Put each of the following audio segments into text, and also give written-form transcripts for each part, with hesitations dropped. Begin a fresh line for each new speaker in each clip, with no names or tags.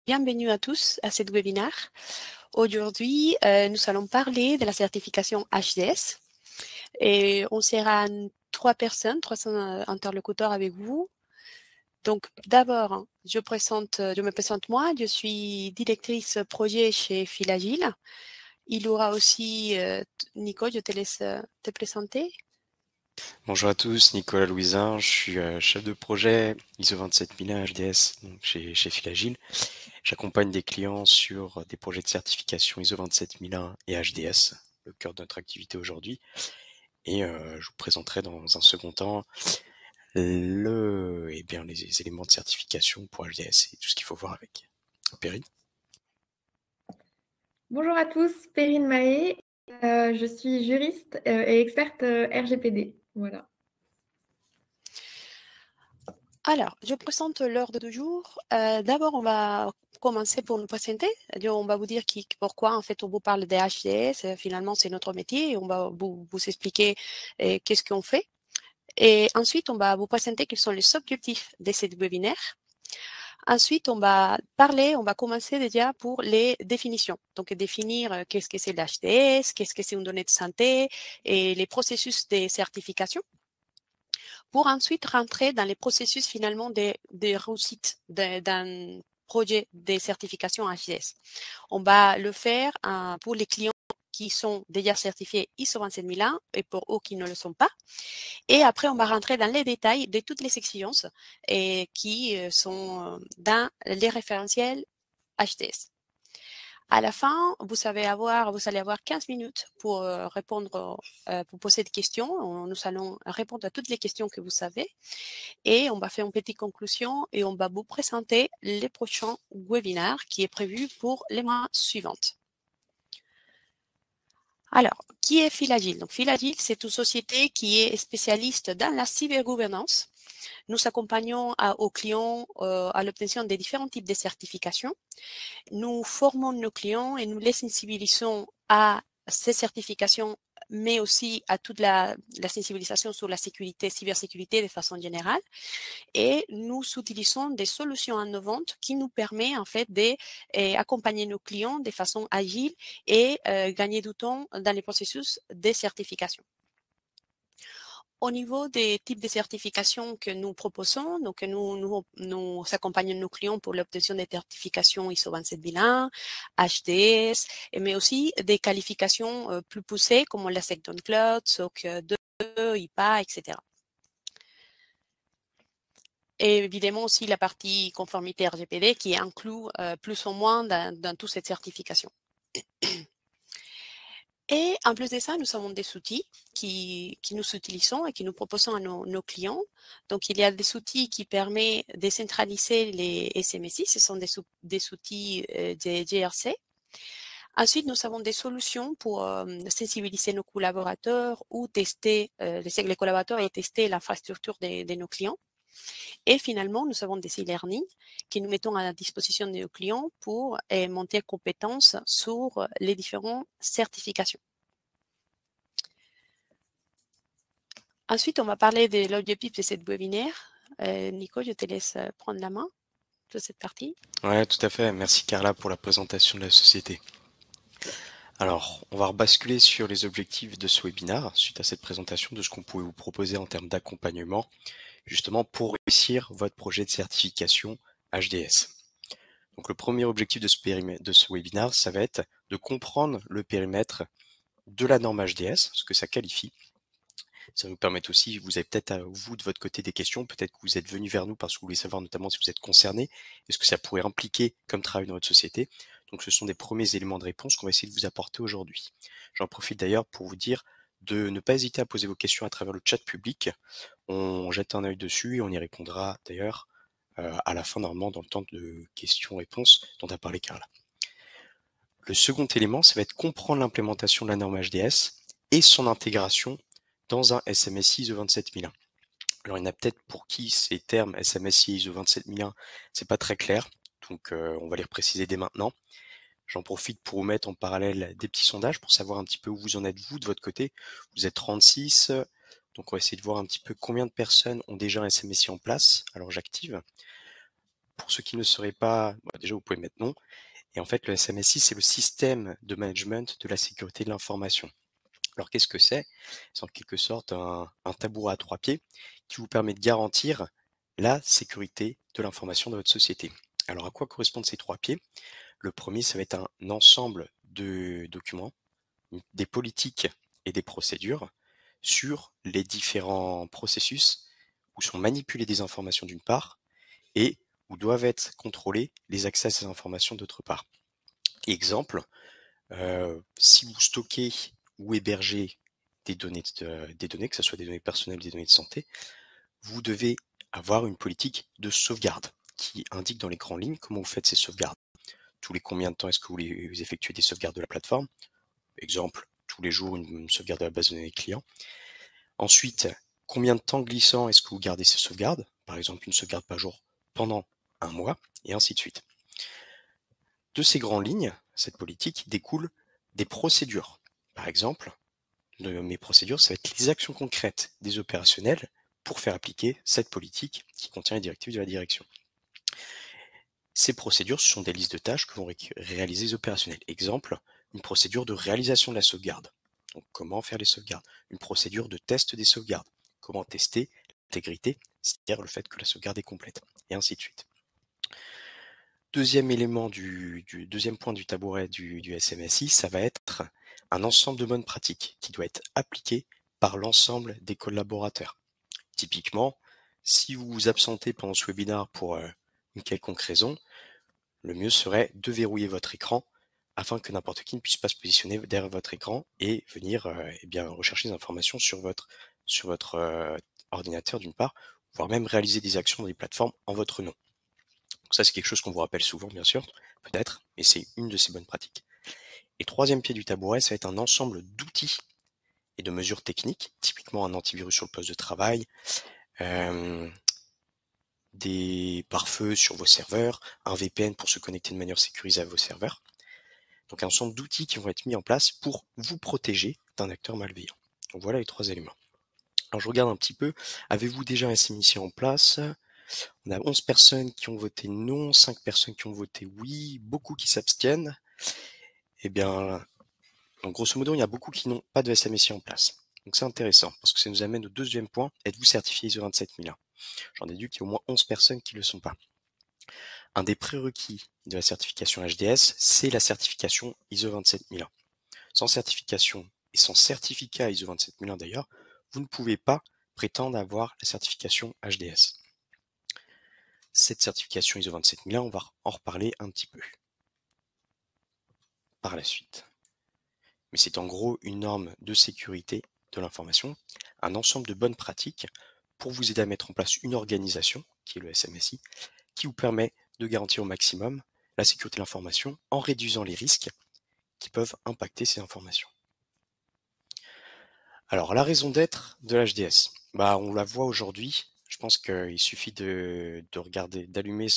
Bienvenue à tous à cette webinaire. Aujourd'hui, nous allons parler de la certification HDS et on sera trois interlocuteurs avec vous. Donc, d'abord, je me présente moi, je suis directrice projet chez Filagile. Il y aura aussi Nico, je te laisse te présenter.
Bonjour à tous, Nicolas Louisin, je suis chef de projet ISO 27001 HDS donc chez Filagile. J'accompagne des clients sur des projets de certification ISO 27001 et HDS, le cœur de notre activité aujourd'hui. Et je vous présenterai dans un second temps les éléments de certification pour HDS et tout ce qu'il faut voir avec. Perrine.
Bonjour à tous, Perrine Mahé. Je suis juriste et experte RGPD. Voilà.
Alors, je présente l'ordre du jour. D'abord, on va commencer pour nous présenter. On va vous dire pourquoi en fait on vous parle des HDS. Finalement, c'est notre métier et on va vous expliquer qu'est-ce qu'on fait. Et ensuite, on va vous présenter quels sont les objectifs de cette webinaire. Ensuite, on va commencer déjà pour les définitions. Donc, définir qu'est-ce que c'est l'HDS, qu'est-ce que c'est une donnée de santé et les processus de certification, pour ensuite rentrer dans les processus finalement de réussite d'un projet de certification HDS. On va le faire pour les clients qui sont déjà certifiés ISO 27001 et pour eux qui ne le sont pas. Et après, on va rentrer dans les détails de toutes les exigences qui sont dans les référentiels HDS. À la fin, vous allez avoir 15 minutes pour pour poser des questions. Nous allons répondre à toutes les questions que vous savez et on va faire une petite conclusion et on va vous présenter les prochains webinaires qui est prévu pour les mois suivants. Alors, qui est Filagile? Donc, Filagile, c'est une société qui est spécialiste dans la cybergouvernance. Nous accompagnons aux clients à l'obtention des différents types de certifications. Nous formons nos clients et nous les sensibilisons à ces certifications, mais aussi à toute la sensibilisation sur la sécurité, cybersécurité de façon générale. Et nous utilisons des solutions innovantes qui nous permettent en fait d'accompagner nos clients de façon agile et gagner du temps dans les processus de certification. Au niveau des types de certifications que nous proposons, donc nous accompagnons nos clients pour l'obtention des certifications ISO 27001, HDS, mais aussi des qualifications plus poussées comme la SEC Cloud, SOC 2, IPA, etc. Et évidemment aussi la partie conformité RGPD qui inclut plus ou moins dans toute cette certification. Et en plus de ça, nous avons des outils qui nous utilisons et qui nous proposons à nos clients. Donc, il y a des outils qui permettent de centraliser les SMSI. Ce sont des outils de GRC. Ensuite, nous avons des solutions pour sensibiliser nos collaborateurs ou tester les collaborateurs et tester l'infrastructure de nos clients. Et finalement, nous avons des e-learning que nous mettons à la disposition de nos clients pour monter en compétences sur les différentes certifications. Ensuite, on va parler de l'objectif de cette webinaire. Nico, je te laisse prendre la main sur cette partie.
Ouais, tout à fait. Merci Carla pour la présentation de la société. Alors, on va rebasculer sur les objectifs de ce webinaire suite à cette présentation de ce qu'on pouvait vous proposer en termes d'accompagnement, justement pour réussir votre projet de certification HDS. Donc, le premier objectif de ce webinaire, ça va être de comprendre le périmètre de la norme HDS, ce que ça qualifie. Ça va nous permettre aussi, vous avez peut-être vous de votre côté des questions, peut-être que vous êtes venu vers nous parce que vous voulez savoir notamment si vous êtes concerné, est-ce que ça pourrait impliquer comme travail dans votre société. Donc ce sont des premiers éléments de réponse qu'on va essayer de vous apporter aujourd'hui. J'en profite d'ailleurs pour vous dire de ne pas hésiter à poser vos questions à travers le chat public. On jette un œil dessus et on y répondra d'ailleurs à la fin normalement dans le temps de questions-réponses dont a parlé Carla. Le second élément, ça va être comprendre l'implémentation de la norme HDS et son intégration dans un SMSI ISO 27001. Alors il y en a peut-être pour qui ces termes SMSI ISO 27001, c'est pas très clair, donc on va les repréciser dès maintenant. J'en profite pour vous mettre en parallèle des petits sondages pour savoir un petit peu où vous en êtes vous de votre côté. Vous êtes 36, donc on va essayer de voir un petit peu combien de personnes ont déjà un SMSI en place. Alors j'active. Pour ceux qui ne sauraient pas, déjà vous pouvez mettre non. Et en fait, le SMSI, c'est le système de management de la sécurité de l'information. Alors qu'est-ce que c'est? C'est en quelque sorte un tabouret à 3 pieds qui vous permet de garantir la sécurité de l'information de votre société. Alors à quoi correspondent ces 3 pieds? Le premier, ça va être un ensemble de documents, des politiques et des procédures sur les différents processus où sont manipulées des informations d'une part et où doivent être contrôlés les accès à ces informations d'autre part. Exemple, si vous stockez ou hébergez des données, que ce soit des données personnelles, des données de santé, vous devez avoir une politique de sauvegarde qui indique dans les grandes lignes comment vous faites ces sauvegardes. Tous les combien de temps est-ce que vous effectuez des sauvegardes de la plateforme? Exemple, tous les jours une sauvegarde de la base de données client. Ensuite, combien de temps glissant est-ce que vous gardez ces sauvegardes? Par exemple, une sauvegarde par jour pendant un mois, et ainsi de suite. De ces grandes lignes, cette politique découle des procédures. Par exemple, de mes procédures, ça va être les actions concrètes des opérationnels pour faire appliquer cette politique qui contient les directives de la direction. Ces procédures, ce sont des listes de tâches que vont réaliser les opérationnels. Exemple, une procédure de réalisation de la sauvegarde. Donc, comment faire les sauvegardes? Une procédure de test des sauvegardes. Comment tester l'intégrité, c'est-à-dire le fait que la sauvegarde est complète, et ainsi de suite. Deuxième élément deuxième point du tabouret du SMSI, ça va être un ensemble de bonnes pratiques qui doit être appliqué par l'ensemble des collaborateurs. Typiquement, si vous vous absentez pendant ce webinaire pour une quelconque raison, le mieux serait de verrouiller votre écran afin que n'importe qui ne puisse pas se positionner derrière votre écran et venir rechercher des informations sur votre ordinateur d'une part, voire même réaliser des actions dans des plateformes en votre nom. Donc ça, c'est quelque chose qu'on vous rappelle souvent, bien sûr, peut-être, mais c'est une de ces bonnes pratiques. Et troisième pied du tabouret, ça va être un ensemble d'outils et de mesures techniques, typiquement un antivirus sur le poste de travail, des pare-feux sur vos serveurs, un VPN pour se connecter de manière sécurisée à vos serveurs. Donc un ensemble d'outils qui vont être mis en place pour vous protéger d'un acteur malveillant. Donc voilà les 3 éléments. Alors je regarde un petit peu, avez-vous déjà un SMSI en place? On a 11 personnes qui ont voté non, 5 personnes qui ont voté oui, beaucoup qui s'abstiennent. Eh bien, donc grosso modo, il y a beaucoup qui n'ont pas de SMSI en place. Donc c'est intéressant, parce que ça nous amène au deuxième point, êtes-vous certifié ISO 27001? J'en déduis qu'il y a au moins 11 personnes qui ne le sont pas. Un des prérequis de la certification HDS, c'est la certification ISO 27001. Sans certification et sans certificat ISO 27001 d'ailleurs, vous ne pouvez pas prétendre avoir la certification HDS. Cette certification ISO 27001, on va en reparler un petit peu par la suite. Mais c'est en gros une norme de sécurité de l'information, un ensemble de bonnes pratiques pour vous aider à mettre en place une organisation, qui est le SMSI, qui vous permet de garantir au maximum la sécurité de l'information en réduisant les risques qui peuvent impacter ces informations. Alors, la raison d'être de l'HDS, on la voit aujourd'hui. Je pense qu'il suffit de regarder, d'allumer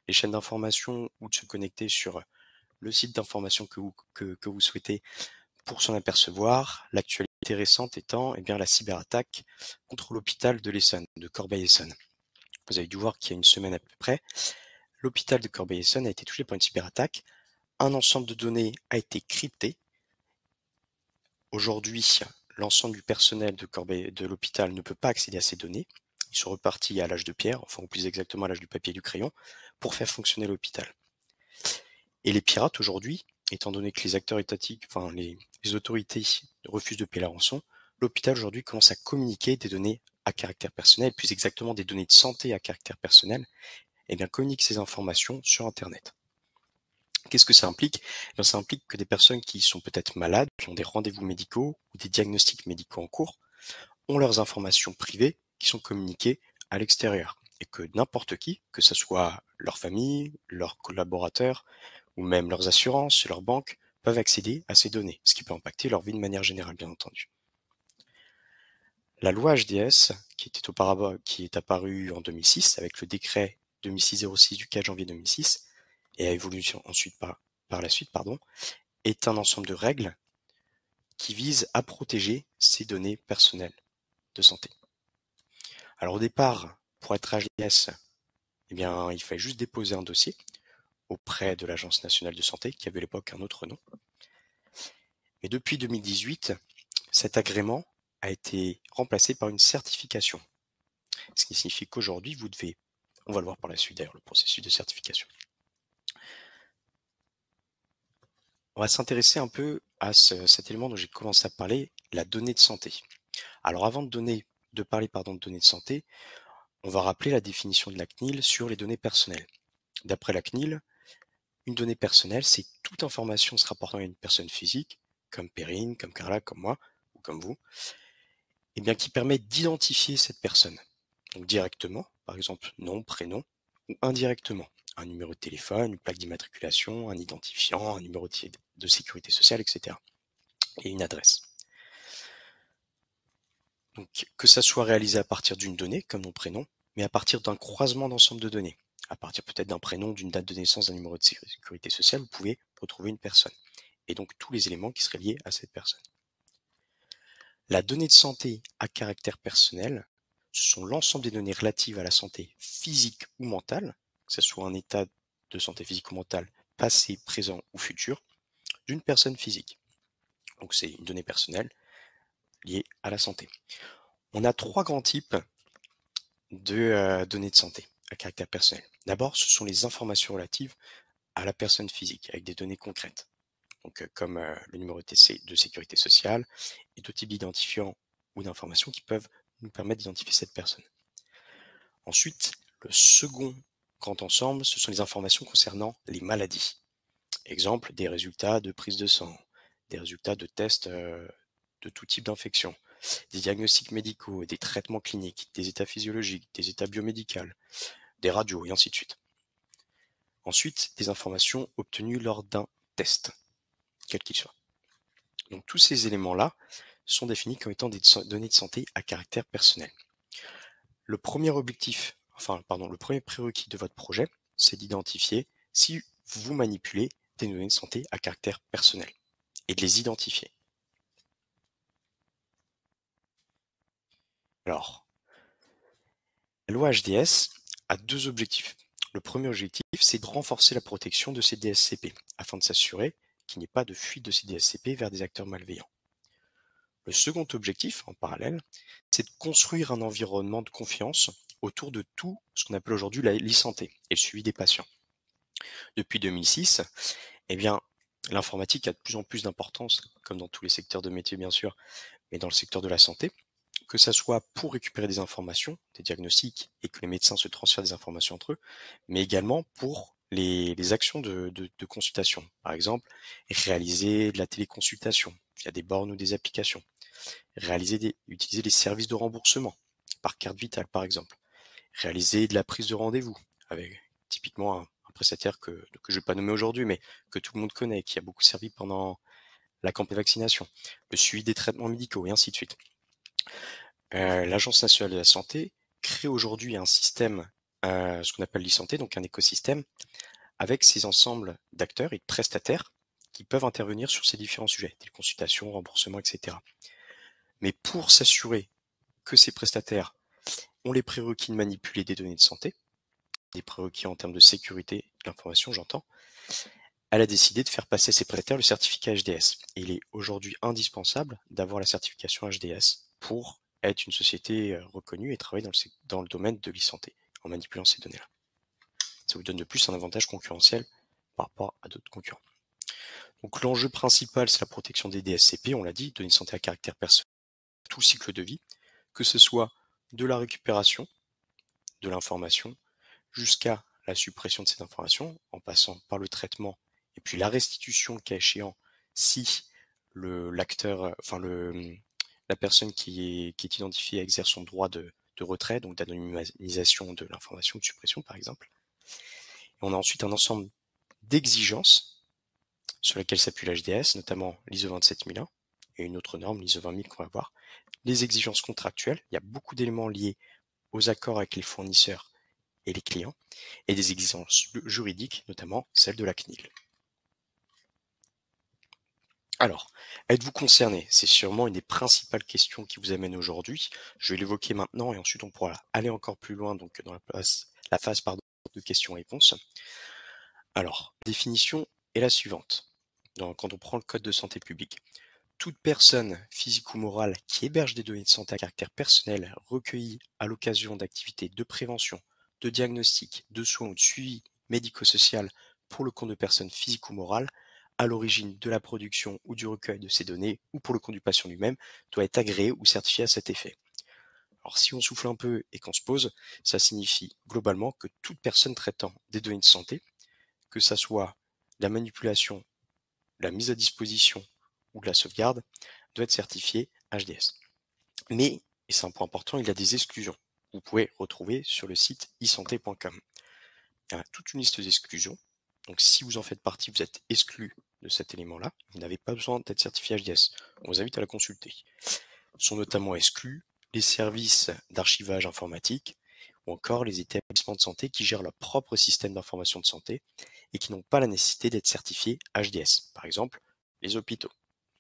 les chaînes d'information ou de se connecter sur le site d'information que vous souhaitez pour s'en apercevoir. L'actualité récente étant la cyberattaque contre l'hôpital de l'Essonne, de Corbeil-Essonnes. Vous avez dû voir qu'il y a une semaine à peu près, l'hôpital de Corbeil-Essonnes a été touché par une cyberattaque. Un ensemble de données a été crypté. Aujourd'hui, l'ensemble du personnel de l'hôpital ne peut pas accéder à ces données. Ils sont repartis à l'âge de pierre, enfin ou plus exactement à l'âge du papier et du crayon, pour faire fonctionner l'hôpital. Et les pirates aujourd'hui, étant donné que les acteurs étatiques, les autorités refusent de payer la rançon, l'hôpital aujourd'hui commence à communiquer des données à caractère personnel, plus exactement des données de santé à caractère personnel, communique ces informations sur Internet. Qu'est-ce que ça implique? Ça implique que des personnes qui sont peut-être malades, qui ont des rendez-vous médicaux ou des diagnostics médicaux en cours, ont leurs informations privées qui sont communiquées à l'extérieur. Et que n'importe qui, que ce soit leur famille, leurs collaborateurs, ou même leurs assurances, leurs banques, peuvent accéder à ces données, ce qui peut impacter leur vie de manière générale, bien entendu. La loi HDS, qui est apparue en 2006, avec le décret 2006-06 du 4 janvier 2006, et a évolué ensuite par la suite, est un ensemble de règles qui visent à protéger ces données personnelles de santé. Alors au départ, pour être HDS, Eh bien, il fallait juste déposer un dossier auprès de l'Agence nationale de santé, qui avait à l'époque un autre nom. Et depuis 2018, cet agrément a été remplacé par une certification. Ce qui signifie qu'aujourd'hui, vous devez, on va le voir par la suite d'ailleurs, le processus de certification. On va s'intéresser un peu à cet élément dont j'ai commencé à parler, la donnée de santé. Alors avant de parler de données de santé, on va rappeler la définition de la CNIL sur les données personnelles. D'après la CNIL, une donnée personnelle, c'est toute information se rapportant à une personne physique, comme Perrine, comme Carla, comme moi, ou comme vous, et bien qui permet d'identifier cette personne. Donc directement, par exemple nom, prénom, ou indirectement, un numéro de téléphone, une plaque d'immatriculation, un identifiant, un numéro de sécurité sociale, etc. Et une adresse. Donc que ça soit réalisé à partir d'une donnée, comme nom, prénom, mais à partir d'un croisement d'ensemble de données. À partir peut-être d'un prénom, d'une date de naissance, d'un numéro de sécurité sociale, vous pouvez retrouver une personne. Et donc tous les éléments qui seraient liés à cette personne. La donnée de santé à caractère personnel, ce sont l'ensemble des données relatives à la santé physique ou mentale, que ce soit un état de santé physique ou mentale passé, présent ou futur, d'une personne physique. Donc c'est une donnée personnelle liée à la santé. On a trois grands types de données de santé à caractère personnel. D'abord, ce sont les informations relatives à la personne physique, avec des données concrètes. Donc, comme le numéro de sécurité sociale et tout type d'identifiants ou d'informations qui peuvent nous permettre d'identifier cette personne. Ensuite, le second grand ensemble, ce sont les informations concernant les maladies. Exemple, des résultats de prise de sang, des résultats de tests de tout type d'infection, des diagnostics médicaux, des traitements cliniques, des états physiologiques, des états biomédicaux, des radios et ainsi de suite. Ensuite, des informations obtenues lors d'un test, quel qu'il soit. Donc tous ces éléments-là sont définis comme étant des données de santé à caractère personnel. Le premier prérequis de votre projet, c'est d'identifier si vous manipulez des données de santé à caractère personnel et de les identifier. Alors, la loi HDS a deux objectifs. Le premier objectif, c'est de renforcer la protection de ces DSCP afin de s'assurer qu'il n'y ait pas de fuite de ces DSCP vers des acteurs malveillants. Le second objectif, en parallèle, c'est de construire un environnement de confiance autour de tout ce qu'on appelle aujourd'hui l'e-santé et le suivi des patients. Depuis 2006, eh bien, l'informatique a de plus en plus d'importance, comme dans tous les secteurs de métier bien sûr, mais dans le secteur de la santé, que ça soit pour récupérer des informations, des diagnostics, et que les médecins se transfèrent des informations entre eux, mais également pour les actions de consultation. Par exemple, réaliser de la téléconsultation via des bornes ou des applications, utiliser les services de remboursement, par carte vitale par exemple, réaliser de la prise de rendez-vous, avec typiquement un prestataire que je ne vais pas nommer aujourd'hui, mais que tout le monde connaît, qui a beaucoup servi pendant la campagne de vaccination, le suivi des traitements médicaux, et ainsi de suite. L'Agence nationale de la santé crée aujourd'hui un système, ce qu'on appelle l'e-santé, donc un écosystème, avec ces ensembles d'acteurs et de prestataires qui peuvent intervenir sur ces différents sujets, téléconsultation, remboursement, etc. Mais pour s'assurer que ces prestataires ont les prérequis de manipuler des données de santé, des prérequis en termes de sécurité de l'information, j'entends, elle a décidé de faire passer à ses prestataires le certificat HDS. Et il est aujourd'hui indispensable d'avoir la certification HDS pour être une société reconnue et travailler dans le domaine de l'e-santé en manipulant ces données-là. Ça vous donne de plus un avantage concurrentiel par rapport à d'autres concurrents. Donc l'enjeu principal, c'est la protection des DSCP, on l'a dit, données de santé à caractère personnel, tout le cycle de vie, que ce soit de la récupération de l'information jusqu'à la suppression de cette information, en passant par le traitement et puis la restitution, le cas échéant, si la personne qui est identifiée exerce son droit de retrait, donc d'anonymisation de l'information, de suppression par exemple. Et on a ensuite un ensemble d'exigences sur lesquelles s'appuie l'HDS, notamment l'ISO 27001 et une autre norme, l'ISO 20000 qu'on va voir. Les exigences contractuelles, il y a beaucoup d'éléments liés aux accords avec les fournisseurs et les clients, et des exigences juridiques, notamment celle de la CNIL. Alors, êtes-vous concerné? C'est sûrement une des principales questions qui vous amène aujourd'hui. Je vais l'évoquer maintenant et ensuite on pourra aller encore plus loin donc dans la phase de questions-réponses. Alors, la définition est la suivante. Quand on prend le code de santé publique, toute personne physique ou morale qui héberge des données de santé à caractère personnel recueillies à l'occasion d'activités de prévention, de diagnostic, de soins ou de suivi médico-social pour le compte de personnes physiques ou morales à l'origine de la production ou du recueil de ces données ou pour le compte du patient lui-même doit être agréée ou certifiée à cet effet. Alors si on souffle un peu et qu'on se pose, ça signifie globalement que toute personne traitant des données de santé, que ça soit la manipulation, la mise à disposition ou de la sauvegarde, doit être certifiée HDS. Mais, et c'est un point important, il y a des exclusions. Vous pouvez retrouver sur le site e-santé.com. Il y a toute une liste d'exclusions. Donc si vous en faites partie, vous êtes exclu de cet élément-là. Vous n'avez pas besoin d'être certifié HDS. On vous invite à la consulter. Sont notamment exclus les services d'archivage informatique ou encore les établissements de santé qui gèrent leur propre système d'information de santé et qui n'ont pas la nécessité d'être certifiés HDS. Par exemple, les hôpitaux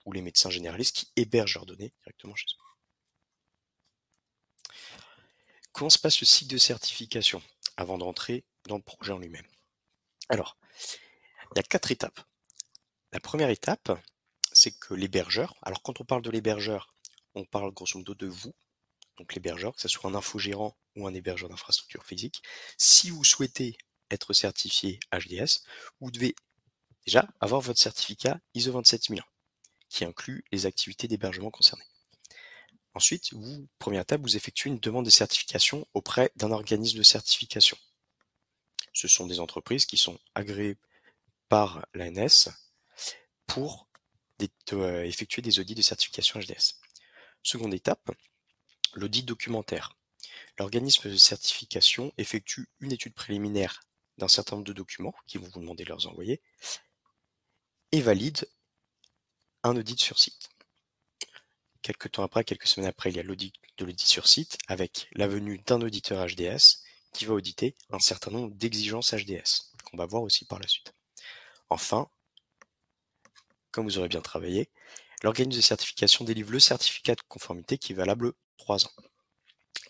ou les médecins généralistes qui hébergent leurs données directement chez eux. Comment se passe le cycle de certification avant d'entrer dans le projet en lui-même? Alors, il y a 4 étapes. La première étape, c'est que l'hébergeur, alors quand on parle de l'hébergeur, on parle grosso modo de vous, donc l'hébergeur, que ce soit un infogérant ou un hébergeur d'infrastructure physique. Si vous souhaitez être certifié HDS, vous devez déjà avoir votre certificat ISO 27001, qui inclut les activités d'hébergement concernées. Ensuite, première étape, vous effectuez une demande de certification auprès d'un organisme de certification. Ce sont des entreprises qui sont agréées par l'ANS pour effectuer des audits de certification HDS. Seconde étape, l'audit documentaire. L'organisme de certification effectue une étude préliminaire d'un certain nombre de documents qui vont vous demander de leur envoyer et valide un audit sur site. Quelques temps après, quelques semaines après, il y a l'audit de l'audit sur site avec la venue d'un auditeur HDS qui va auditer un certain nombre d'exigences HDS qu'on va voir aussi par la suite. Enfin, comme vous aurez bien travaillé, l'organisme de certification délivre le certificat de conformité qui est valable 3 ans.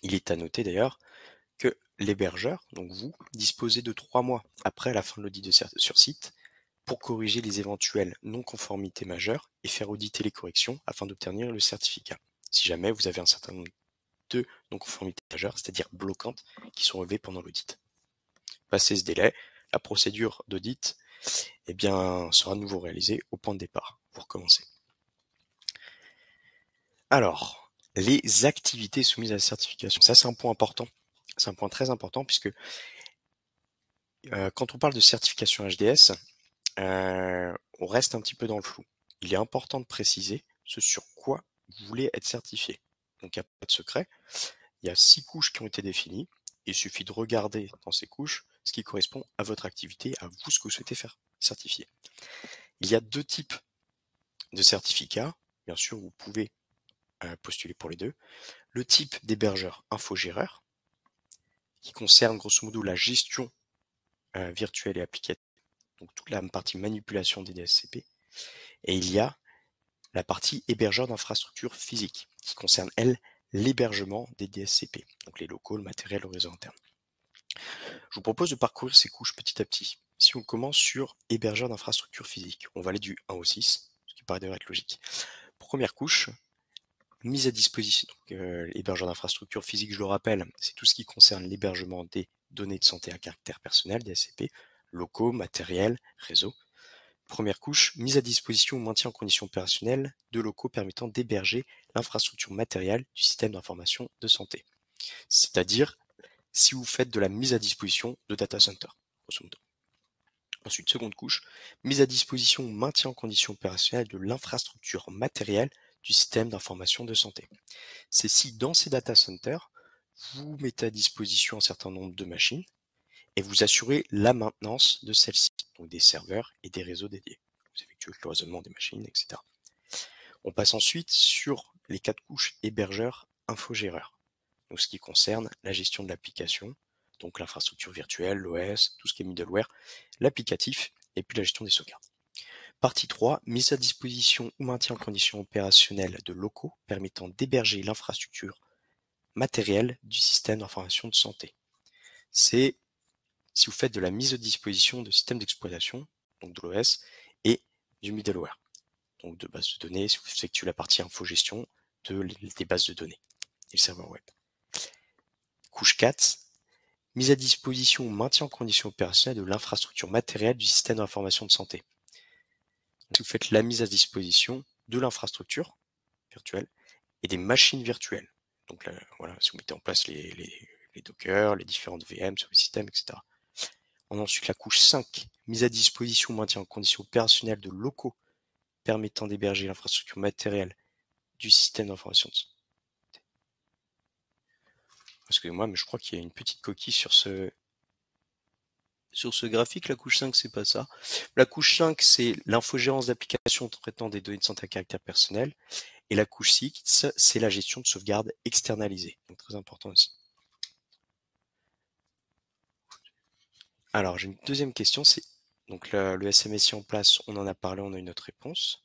Il est à noter d'ailleurs que l'hébergeur, donc vous, disposez de 3 mois après la fin de l'audit sur site pour corriger les éventuelles non-conformités majeures et faire auditer les corrections afin d'obtenir le certificat. Si jamais vous avez un certain nombre de non-conformités majeures, c'est-à-dire bloquantes, qui sont relevées pendant l'audit. Passé ce délai, la procédure d'audit sera de nouveau réalisée au point de départ pour commencer. Alors, les activités soumises à la certification, ça c'est un point important. C'est un point très important puisque quand on parle de certification HDS, on reste un petit peu dans le flou. Il est important de préciser ce sur quoi vous voulez être certifié. Donc il n'y a pas de secret. Il y a 6 couches qui ont été définies. Il suffit de regarder dans ces couches ce qui correspond à votre activité, à vous, ce que vous souhaitez faire certifier. Il y a 2 types de certificats. Bien sûr, vous pouvez postuler pour les deux. Le type d'hébergeur infogéreur, qui concerne grosso modo la gestion virtuelle et applicative, donc toute la partie manipulation des DSCP. Et il y a la partie hébergeur d'infrastructure physique, qui concerne, elle, l'hébergement des DSCP, donc les locaux, le matériel, le réseau interne. Je vous propose de parcourir ces couches petit à petit. Si on commence sur hébergeur d'infrastructure physique, on va aller du 1 au 6, ce qui paraît devrait être logique. Première couche, mise à disposition. Donc, l'hébergeur d'infrastructure physique, je le rappelle, c'est tout ce qui concerne l'hébergement des données de santé à caractère personnel, DSCP, locaux, matériel, réseau. Première couche, mise à disposition ou maintien en condition opérationnelle de locaux permettant d'héberger l'infrastructure matérielle du système d'information de santé. C'est-à-dire, si vous faites de la mise à disposition de data center, grosso modo. Ensuite, seconde couche, mise à disposition ou maintien en condition opérationnelle de l'infrastructure matérielle du système d'information de santé. C'est si dans ces data centers, vous mettez à disposition un certain nombre de machines et vous assurez la maintenance de celles-ci, donc des serveurs et des réseaux dédiés. Vous effectuez le cloisonnement des machines, etc. On passe ensuite sur les 4 couches hébergeurs infogéreurs, donc ce qui concerne la gestion de l'application, donc l'infrastructure virtuelle, l'OS, tout ce qui est middleware, l'applicatif et puis la gestion des sauvegardes. Partie 3, mise à disposition ou maintien en condition opérationnelle de locaux permettant d'héberger l'infrastructure matérielle du système d'information de santé. C'est si vous faites de la mise à disposition de systèmes d'exploitation, donc de l'OS, et du middleware, donc de bases de données, si vous effectuez la partie infogestion des bases de données et le serveur web. Couche 4, mise à disposition ou maintien en condition opérationnelle de l'infrastructure matérielle du système d'information de santé. Donc, si vous faites la mise à disposition de l'infrastructure virtuelle et des machines virtuelles. Donc là, voilà, si vous mettez en place les Docker, les différentes VM sur le système, etc. On a ensuite la couche 5, mise à disposition ou maintien en condition opérationnelle de locaux permettant d'héberger l'infrastructure matérielle du système d'information de santé. Excusez-moi, mais je crois qu'il y a une petite coquille sur ce graphique. La couche 5, c'est pas ça. La couche 5, c'est l'infogérance d'applications traitant des données de santé à caractère personnel. Et la couche 6, c'est la gestion de sauvegarde externalisée. Donc très important aussi. Alors, j'ai une deuxième question, c'est donc le SMSI en place, on en a parlé, on a eu notre réponse.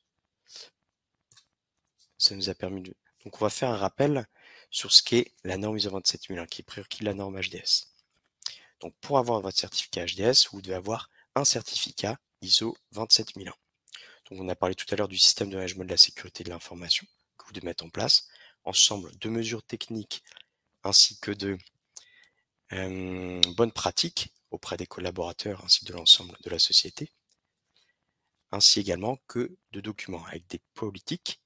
Ça nous a permis de... Donc, on va faire un rappel sur ce qu'est la norme ISO 27001, qui est prérequis de la norme HDS. Donc, pour avoir votre certificat HDS, vous devez avoir un certificat ISO 27001. Donc, on a parlé tout à l'heure du système de management de la sécurité de l'information que vous devez mettre en place, ensemble de mesures techniques ainsi que de bonnes pratiques auprès des collaborateurs ainsi que de l'ensemble de la société, ainsi également que de documents avec des politiques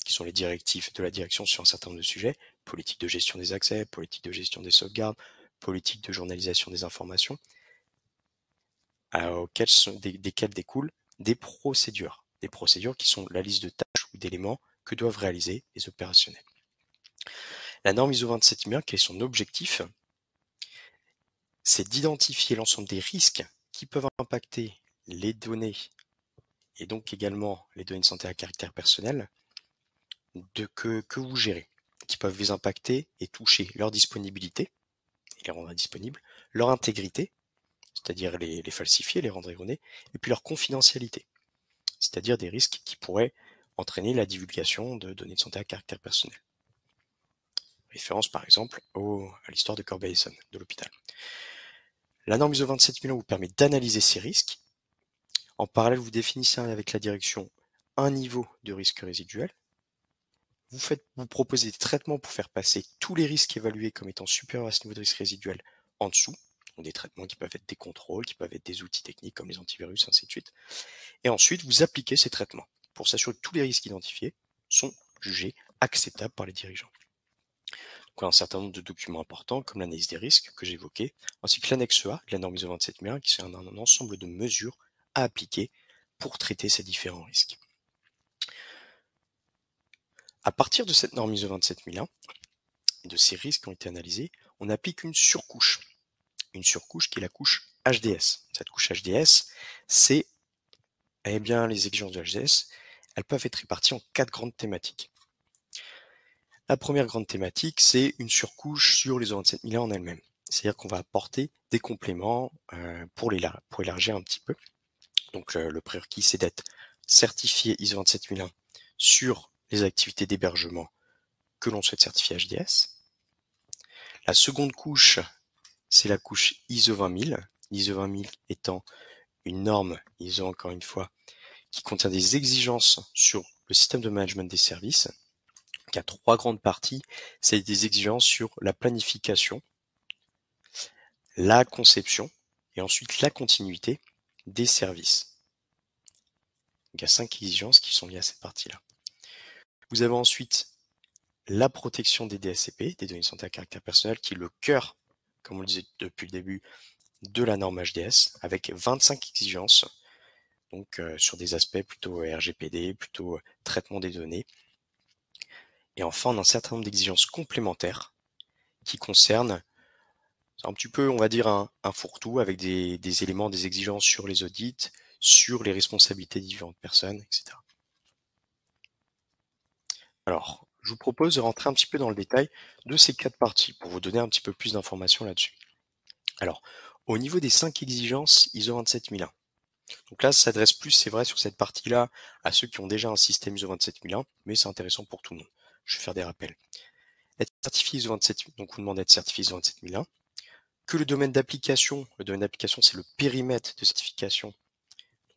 qui sont les directives de la direction sur un certain nombre de sujets, politique de gestion des accès, politique de gestion des sauvegardes, politique de journalisation des informations, desquelles découlent des procédures qui sont la liste de tâches ou d'éléments que doivent réaliser les opérationnels. La norme ISO 27001, quel est son objectif? C'est d'identifier l'ensemble des risques qui peuvent impacter les données et donc également les données de santé à caractère personnel que vous gérez, qui peuvent vous impacter et toucher leur disponibilité, et les rendre indisponibles, leur intégrité, c'est-à-dire les falsifier, les rendre erronés, et puis leur confidentialité, c'est-à-dire des risques qui pourraient entraîner la divulgation de données de santé à caractère personnel. Référence par exemple à l'histoire de Corbeil-Essonnes, de l'hôpital. La norme ISO 27001 vous permet d'analyser ces risques. En parallèle, vous définissez avec la direction un niveau de risque résiduel. Vous proposez des traitements pour faire passer tous les risques évalués comme étant supérieurs à ce niveau de risque résiduel en dessous. Donc des traitements qui peuvent être des contrôles, qui peuvent être des outils techniques comme les antivirus, ainsi de suite. Et ensuite, vous appliquez ces traitements pour s'assurer que tous les risques identifiés sont jugés acceptables par les dirigeants. Donc, un certain nombre de documents importants comme l'analyse des risques que j'évoquais, ainsi que l'annexe A de la norme ISO 27001 qui est un ensemble de mesures à appliquer pour traiter ces différents risques. À partir de cette norme ISO 27001 et de ces risques qui ont été analysés, on applique une surcouche qui est la couche HDS. Cette couche HDS, c'est les exigences de HDS, elles peuvent être réparties en 4 grandes thématiques. La première grande thématique, c'est une surcouche sur les ISO 27001 en elle-même. C'est-à-dire qu'on va apporter des compléments pour élargir un petit peu. Donc le prérequis, c'est d'être certifié ISO 27001 sur les activités d'hébergement que l'on souhaite certifier HDS. La seconde couche, c'est la couche ISO 20000. L'ISO 20000 étant une norme ISO, encore une fois, qui contient des exigences sur le système de management des services. Il y a 3 grandes parties. C'est des exigences sur la planification, la conception et ensuite la continuité des services. Il y a 5 exigences qui sont liées à cette partie-là. Vous avez ensuite la protection des DSCP, des données de santé à caractère personnel, qui est le cœur, comme on le disait depuis le début, de la norme HDS, avec 25 exigences, donc sur des aspects plutôt RGPD, plutôt traitement des données. Et enfin, on a un certain nombre d'exigences complémentaires qui concernent un petit peu, on va dire, un fourre-tout avec des éléments, des exigences sur les audits, sur les responsabilités des différentes personnes, etc. Alors, je vous propose de rentrer un petit peu dans le détail de ces 4 parties pour vous donner un petit peu plus d'informations là-dessus. Alors, au niveau des 5 exigences ISO 27001, donc là, ça s'adresse plus, c'est vrai, sur cette partie-là, à ceux qui ont déjà un système ISO 27001, mais c'est intéressant pour tout le monde. Je vais faire des rappels. Être certifié ISO 27001, donc vous demandez d'être certifié ISO 27001. que le domaine d'application. Le domaine d'application, c'est le périmètre de certification.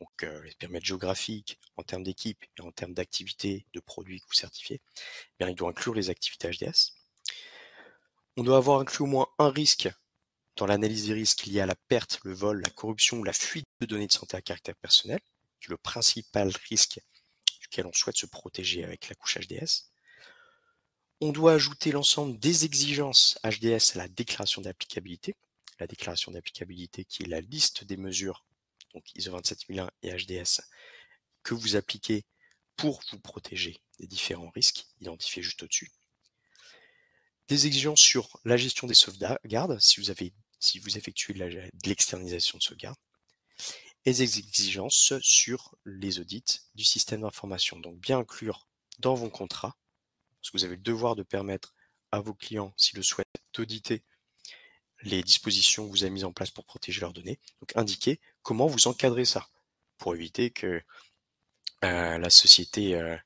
Donc, les périmètres géographiques, en termes d'équipe et en termes d'activités, de produits que vous certifiez, bien, il doit inclure les activités HDS. On doit avoir inclus au moins un risque dans l'analyse des risques liés à la perte, le vol, la corruption ou la fuite de données de santé à caractère personnel, qui est le principal risque duquel on souhaite se protéger avec la couche HDS. On doit ajouter l'ensemble des exigences HDS à la déclaration d'applicabilité. La déclaration d'applicabilité qui est la liste des mesures, donc ISO 27001 et HDS, que vous appliquez pour vous protéger des différents risques identifiés juste au-dessus. Des exigences sur la gestion des sauvegardes, si vous effectuez de l'externalisation de sauvegarde, et des exigences sur les audits du système d'information. Donc bien inclure dans vos contrats, parce que vous avez le devoir de permettre à vos clients, s'ils le souhaitent, d'auditer les dispositions que vous avez mises en place pour protéger leurs données. Donc indiquer comment vous encadrez ça, pour éviter que la société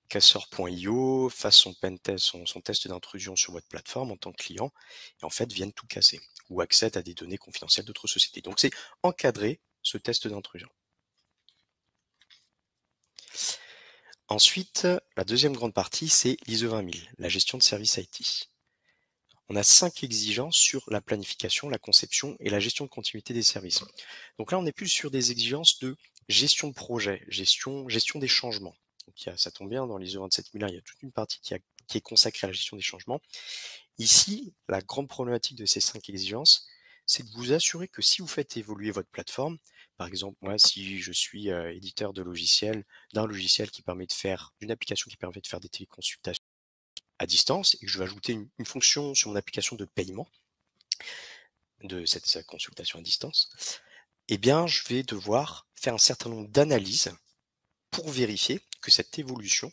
casseur.io fasse son pentest, son test d'intrusion sur votre plateforme en tant que client, et en fait vienne tout casser, ou accède à des données confidentielles d'autres sociétés. Donc c'est encadrer ce test d'intrusion. Ensuite, la deuxième grande partie, c'est l'ISO 20000, la gestion de services IT. On a 5 exigences sur la planification, la conception et la gestion de continuité des services. Donc là, on est plus sur des exigences de gestion de projet, gestion des changements. Donc ça tombe bien, dans l'ISO 27001, il y a toute une partie qui est consacrée à la gestion des changements. Ici, la grande problématique de ces 5 exigences, c'est de vous assurer que si vous faites évoluer votre plateforme, par exemple, moi, si je suis éditeur de logiciel, d'un logiciel qui permet de faire, d'une application qui permet de faire des téléconsultations à distance, et que je vais ajouter une fonction sur mon application de paiement de cette consultation à distance, eh bien, je vais devoir faire un certain nombre d'analyses pour vérifier que cette évolution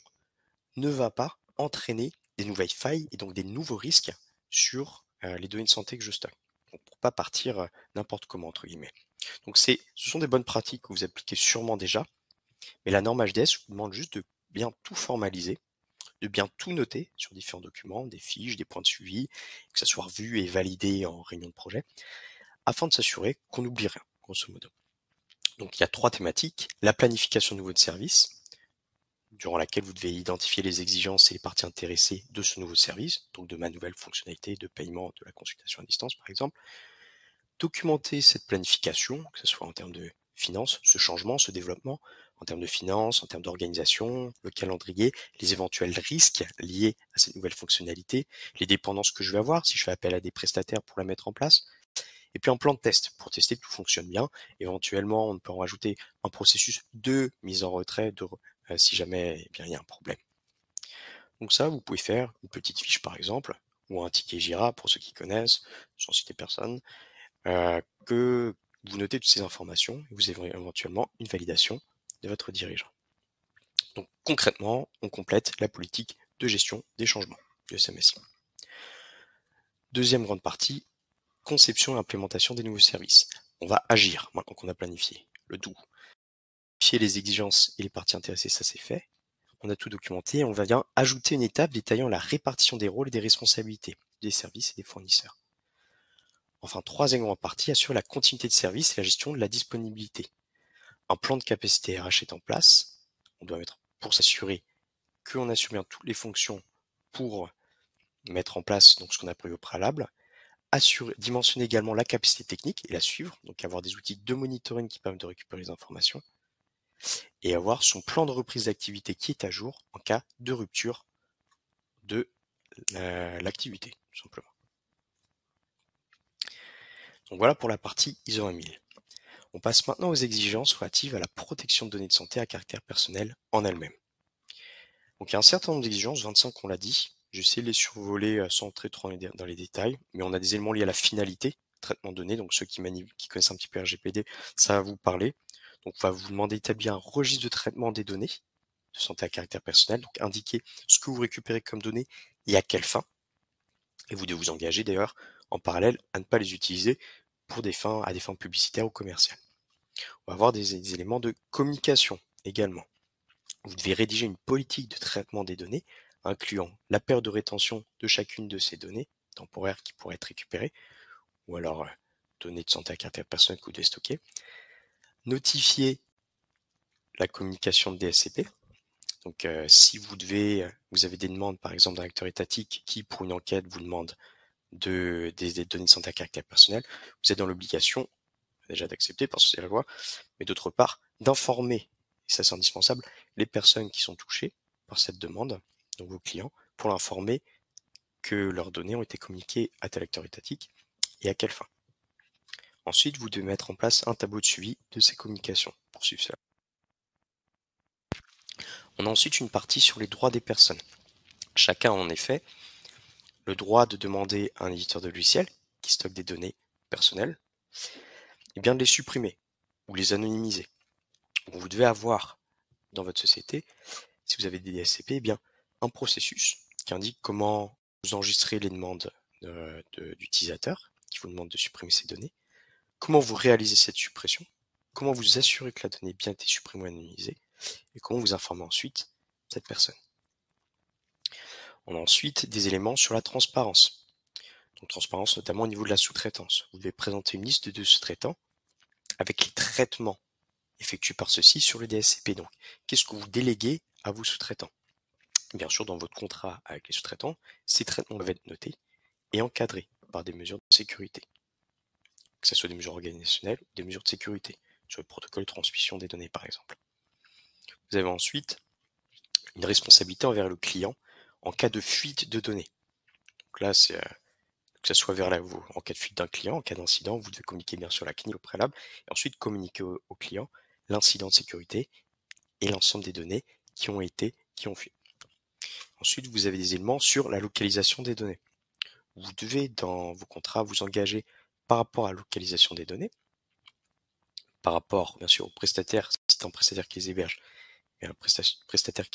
ne va pas entraîner des nouvelles failles et donc des nouveaux risques sur les données de santé que je stocke. Donc, pour pas partir n'importe comment, entre guillemets. Donc, ce sont des bonnes pratiques que vous appliquez sûrement déjà, mais la norme HDS vous demande juste de bien tout formaliser, de bien tout noter sur différents documents, des fiches, des points de suivi, que ça soit revu et validé en réunion de projet, afin de s'assurer qu'on n'oublie rien, grosso modo. Donc, il y a 3 thématiques. La planification nouveau de service, durant laquelle vous devez identifier les exigences et les parties intéressées de ce nouveau service, donc de ma nouvelle fonctionnalité de paiement de la consultation à distance, par exemple. Documenter cette planification, que ce soit en termes de finances, ce changement, ce développement, en termes de finances, en termes d'organisation, le calendrier, les éventuels risques liés à cette nouvelle fonctionnalité, les dépendances que je vais avoir si je fais appel à des prestataires pour la mettre en place, et puis un plan de test pour tester que tout fonctionne bien. Éventuellement, on peut en rajouter un processus de mise en retrait si jamais il y a un problème. Donc ça, vous pouvez faire une petite fiche par exemple, ou un ticket Jira pour ceux qui connaissent, sans citer personne, que vous notez toutes ces informations et vous avez éventuellement une validation de votre dirigeant. Donc concrètement, on complète la politique de gestion des changements de SMSI. Deuxième grande partie, conception et implémentation des nouveaux services. On va agir maintenant qu'on a planifié le tout. Planifier les exigences et les parties intéressées, ça c'est fait. On a tout documenté et on va bien ajouter une étape détaillant la répartition des rôles et des responsabilités des services et des fournisseurs. Enfin, troisième grande partie, assure la continuité de service et la gestion de la disponibilité. Un plan de capacité RH est en place. On doit mettre pour s'assurer qu'on assure bien toutes les fonctions pour mettre en place donc ce qu'on a prévu au préalable. Dimensionner également la capacité technique et la suivre, donc avoir des outils de monitoring qui permettent de récupérer les informations, et avoir son plan de reprise d'activité qui est à jour en cas de rupture de l'activité, tout simplement. Donc voilà pour la partie ISO 20000. On passe maintenant aux exigences relatives à la protection de données de santé à caractère personnel en elle-même. Donc il y a un certain nombre d'exigences, 25 on l'a dit, j'essaie de les survoler sans entrer trop dans les détails, mais on a des éléments liés à la finalité, traitement de données, donc ceux qui connaissent un petit peu RGPD, ça va vous parler. Donc on va vous demander d'établir un registre de traitement des données de santé à caractère personnel, donc indiquer ce que vous récupérez comme données et à quelle fin. Et vous devez vous engager d'ailleurs en parallèle à ne pas les utiliser à des fins publicitaires ou commerciales. On va avoir des éléments de communication également. Vous devez rédiger une politique de traitement des données, incluant la période de rétention de chacune de ces données temporaires qui pourraient être récupérées, ou alors données de santé à caractère personnel que vous devez stocker. Notifier la communication de DSCP. Donc si vous avez des demandes par exemple d'un acteur étatique qui pour une enquête vous demande des données de santé à caractère personnel, vous êtes dans l'obligation déjà d'accepter parce que c'est la loi, mais d'autre part d'informer, et ça c'est indispensable, les personnes qui sont touchées par cette demande, donc vos clients, pour l'informer que leurs données ont été communiquées à tel acteur étatique et à quelle fin. Ensuite, vous devez mettre en place un tableau de suivi de ces communications pour suivre cela. On a ensuite une partie sur les droits des personnes. Chacun a en effet le droit de demander à un éditeur de logiciel qui stocke des données personnelles, et bien de les supprimer ou les anonymiser. Donc vous devez avoir dans votre société, si vous avez des DSCP, bien un processus qui indique comment vous enregistrez les demandes d'utilisateurs qui vous demandent de supprimer ces données, comment vous réalisez cette suppression, comment vous assurez que la donnée a bien été supprimée ou anonymisée, et comment vous informez ensuite cette personne. On a ensuite des éléments sur la transparence. Donc transparence notamment au niveau de la sous-traitance. Vous devez présenter une liste de sous-traitants avec les traitements effectués par ceux-ci sur le DSCP. Donc, qu'est-ce que vous déléguez à vos sous-traitants? Bien sûr, dans votre contrat avec les sous-traitants, ces traitements doivent être notés et encadrés par des mesures de sécurité, que ce soit des mesures organisationnelles ou des mesures de sécurité, sur le protocole de transmission des données par exemple. Vous avez ensuite une responsabilité envers le client en cas de fuite de données. Donc là, c'est que ce soit en cas de fuite d'un client, en cas d'incident, vous devez communiquer bien sûr la CNIL au préalable, et ensuite communiquer au client l'incident de sécurité et l'ensemble des données qui ont fui. Ensuite, vous avez des éléments sur la localisation des données. Vous devez, dans vos contrats, vous engager par rapport à la localisation des données, par rapport, bien sûr, au prestataire, si c'est un prestataire qui les héberge, et un prestataire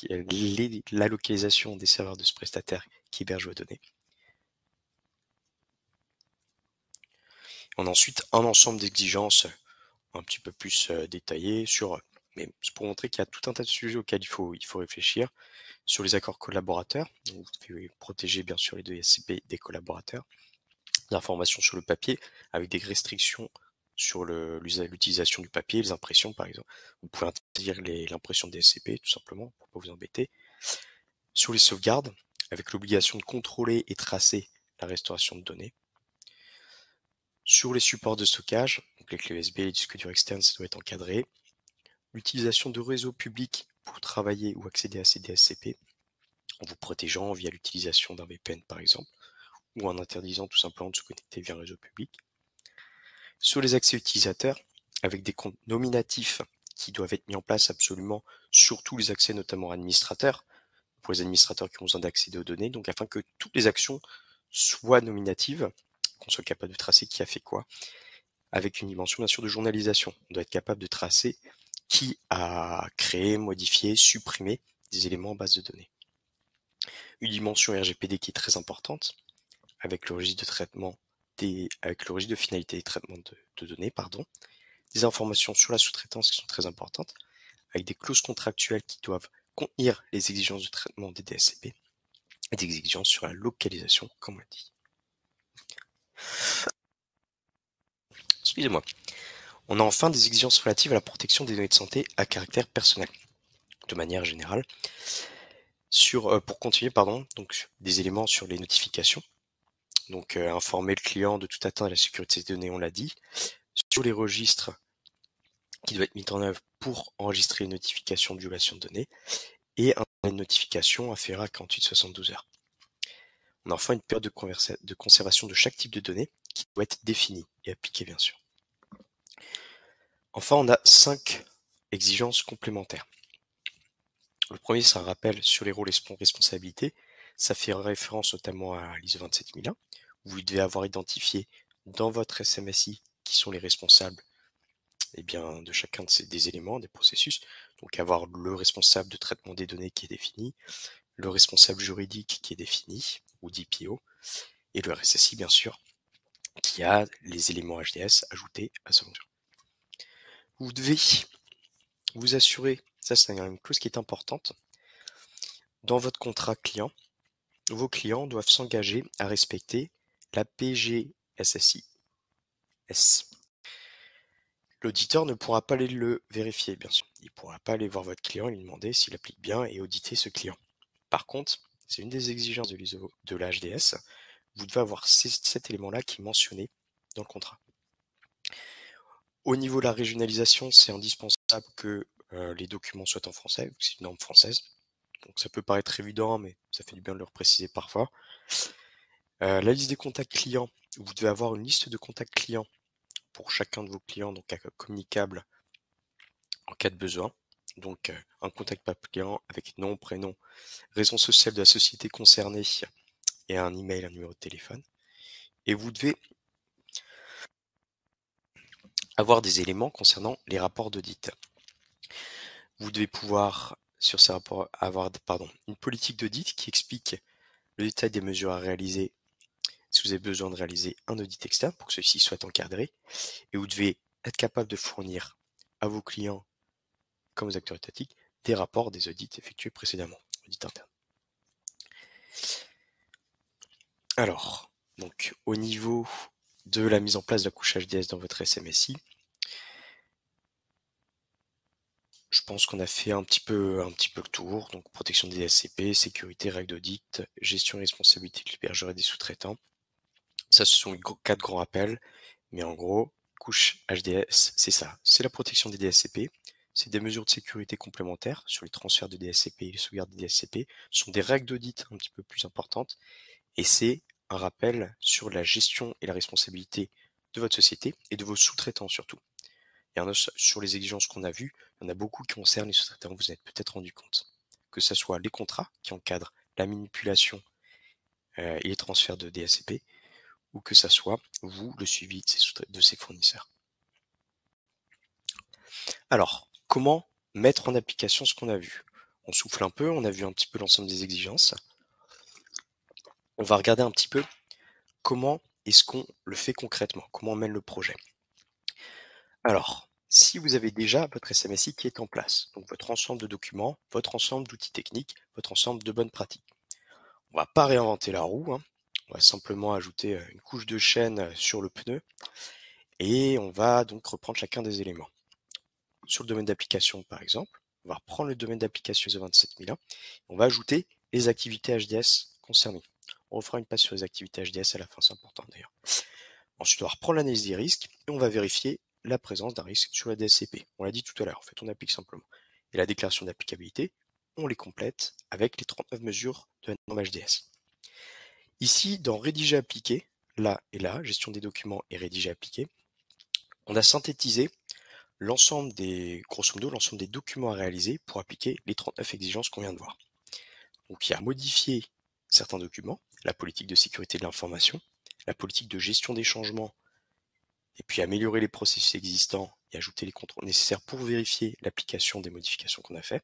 la localisation des serveurs de ce prestataire qui héberge vos données. On a ensuite un ensemble d'exigences un petit peu plus détaillées mais c'est pour montrer qu'il y a tout un tas de sujets auxquels il faut réfléchir. Sur les accords collaborateurs, donc vous devez protéger bien sûr les deux SCP des collaborateurs. L'information sur le papier avec des restrictions sur l'utilisation du papier, les impressions par exemple. Vous pouvez interdire l'impression des SCP tout simplement pour pas vous embêter. Sur les sauvegardes, avec l'obligation de contrôler et tracer la restauration de données. Sur les supports de stockage, donc les clés USB, les disques durs externes, ça doit être encadré. L'utilisation de réseaux publics pour travailler ou accéder à ces DSCP, en vous protégeant via l'utilisation d'un VPN par exemple, ou en interdisant tout simplement de se connecter via un réseau public. Sur les accès utilisateurs, avec des comptes nominatifs qui doivent être mis en place absolument sur tous les accès, notamment administrateurs, pour les administrateurs qui ont besoin d'accéder aux données, donc afin que toutes les actions soient nominatives, qu'on soit capable de tracer qui a fait quoi, avec une dimension bien sûr de journalisation. On doit être capable de tracer qui a créé, modifié, supprimé des éléments en base de données. Une dimension RGPD qui est très importante, avec le registre de traitement avec le registre de finalité des traitements de données, des informations sur la sous-traitance qui sont très importantes, avec des clauses contractuelles qui doivent contenir les exigences de traitement des DSCP et des exigences sur la localisation, comme on l'a dit. Excusez-moi. On a enfin des exigences relatives à la protection des données de santé à caractère personnel. De manière générale, pour continuer, donc des éléments sur les notifications. Donc informer le client de toute atteinte à la sécurité des données, on l'a dit. Sur les registres qui doivent être mis en œuvre pour enregistrer les notifications de violation de données et un délai de notification inférieur à 48-72 heures. On a enfin une période de conservation de chaque type de données qui doit être définie et appliquée bien sûr. Enfin, on a 5 exigences complémentaires. Le premier, c'est un rappel sur les rôles et responsabilités. Ça fait référence notamment à l'ISO 27001. Vous devez avoir identifié dans votre SMSI qui sont les responsables de chacun des éléments, des processus. Donc avoir le responsable de traitement des données qui est défini, le responsable juridique qui est défini, ou DPO, et le RSSI bien sûr, qui a les éléments HDS ajoutés à ce module. Vous devez vous assurer, ça c'est une clause qui est importante, dans votre contrat client, vos clients doivent s'engager à respecter la PGSSI S. L'auditeur ne pourra pas aller le vérifier, bien sûr. Il ne pourra pas aller voir votre client et lui demander s'il applique bien et auditer ce client. Par contre, c'est une des exigences de l'ISO de la HDS, vous devez avoir cet élément-là qui est mentionné dans le contrat. Au niveau de la régionalisation, c'est indispensable que les documents soient en français, c'est une norme française. Donc ça peut paraître évident, mais ça fait du bien de le préciser parfois. La liste des contacts clients, vous devez avoir une liste de contacts clients pour chacun de vos clients, donc communicable en cas de besoin. Donc un contact par client avec nom, prénom, raison sociale de la société concernée et un email, un numéro de téléphone. Et vous devez avoir des éléments concernant les rapports d'audit. Vous devez pouvoir, sur ces rapports, avoir une politique d'audit qui explique le détail des mesures à réaliser si vous avez besoin de réaliser un audit externe pour que ceci soit encadré. Et vous devez être capable de fournir à vos clients, comme aux acteurs étatiques, des rapports des audits effectués précédemment, audit interne. Alors, donc au niveau de la mise en place de la couche HDS dans votre SMSI, je pense qu'on a fait un petit peu le tour. Donc protection des DSCP, sécurité, règles d'audit, gestion et responsabilité de l'hébergeur et des sous-traitants. Ça, ce sont les 4 grands rappels. Mais en gros, couche HDS, c'est ça. C'est la protection des DSCP. C'est des mesures de sécurité complémentaires sur les transferts de DSCP et les sauvegardes des DSCP. Ce sont des règles d'audit un petit peu plus importantes. Et c'est un rappel sur la gestion et la responsabilité de votre société et de vos sous-traitants surtout. Et sur les exigences qu'on a vues, il y en a beaucoup qui concernent les sous-traitants, vous vous êtes peut-être rendu compte. Que ce soit les contrats qui encadrent la manipulation et les transferts de DSCP, ou que ça soit vous, le suivi de ces fournisseurs. Alors, comment mettre en application ce qu'on a vu? On souffle un peu, on a vu un petit peu l'ensemble des exigences. On va regarder un petit peu comment est-ce qu'on le fait concrètement, comment on mène le projet. Alors, si vous avez déjà votre SMSI qui est en place, donc votre ensemble de documents, votre ensemble d'outils techniques, votre ensemble de bonnes pratiques, on va pas réinventer la roue, hein. On va simplement ajouter une couche de chaîne sur le pneu et on va donc reprendre chacun des éléments. Sur le domaine d'application, par exemple, on va reprendre le domaine d'application ISO 27001, on va ajouter les activités HDS concernées. On fera une passe sur les activités HDS à la fin, c'est important d'ailleurs. Ensuite, on va reprendre l'analyse des risques et on va vérifier la présence d'un risque sur la DSCP. On l'a dit tout à l'heure, en fait, on applique simplement. Et la déclaration d'applicabilité, on les complète avec les 39 mesures de la norme HDS. Ici, dans Rédiger appliquer, là et là, gestion des documents et Rédiger appliquer, on a synthétisé grosso modo, l'ensemble des documents à réaliser pour appliquer les 39 exigences qu'on vient de voir. Donc il y a modifier certains documents, la politique de sécurité de l'information, la politique de gestion des changements, et puis améliorer les processus existants et ajouter les contrôles nécessaires pour vérifier l'application des modifications qu'on a fait.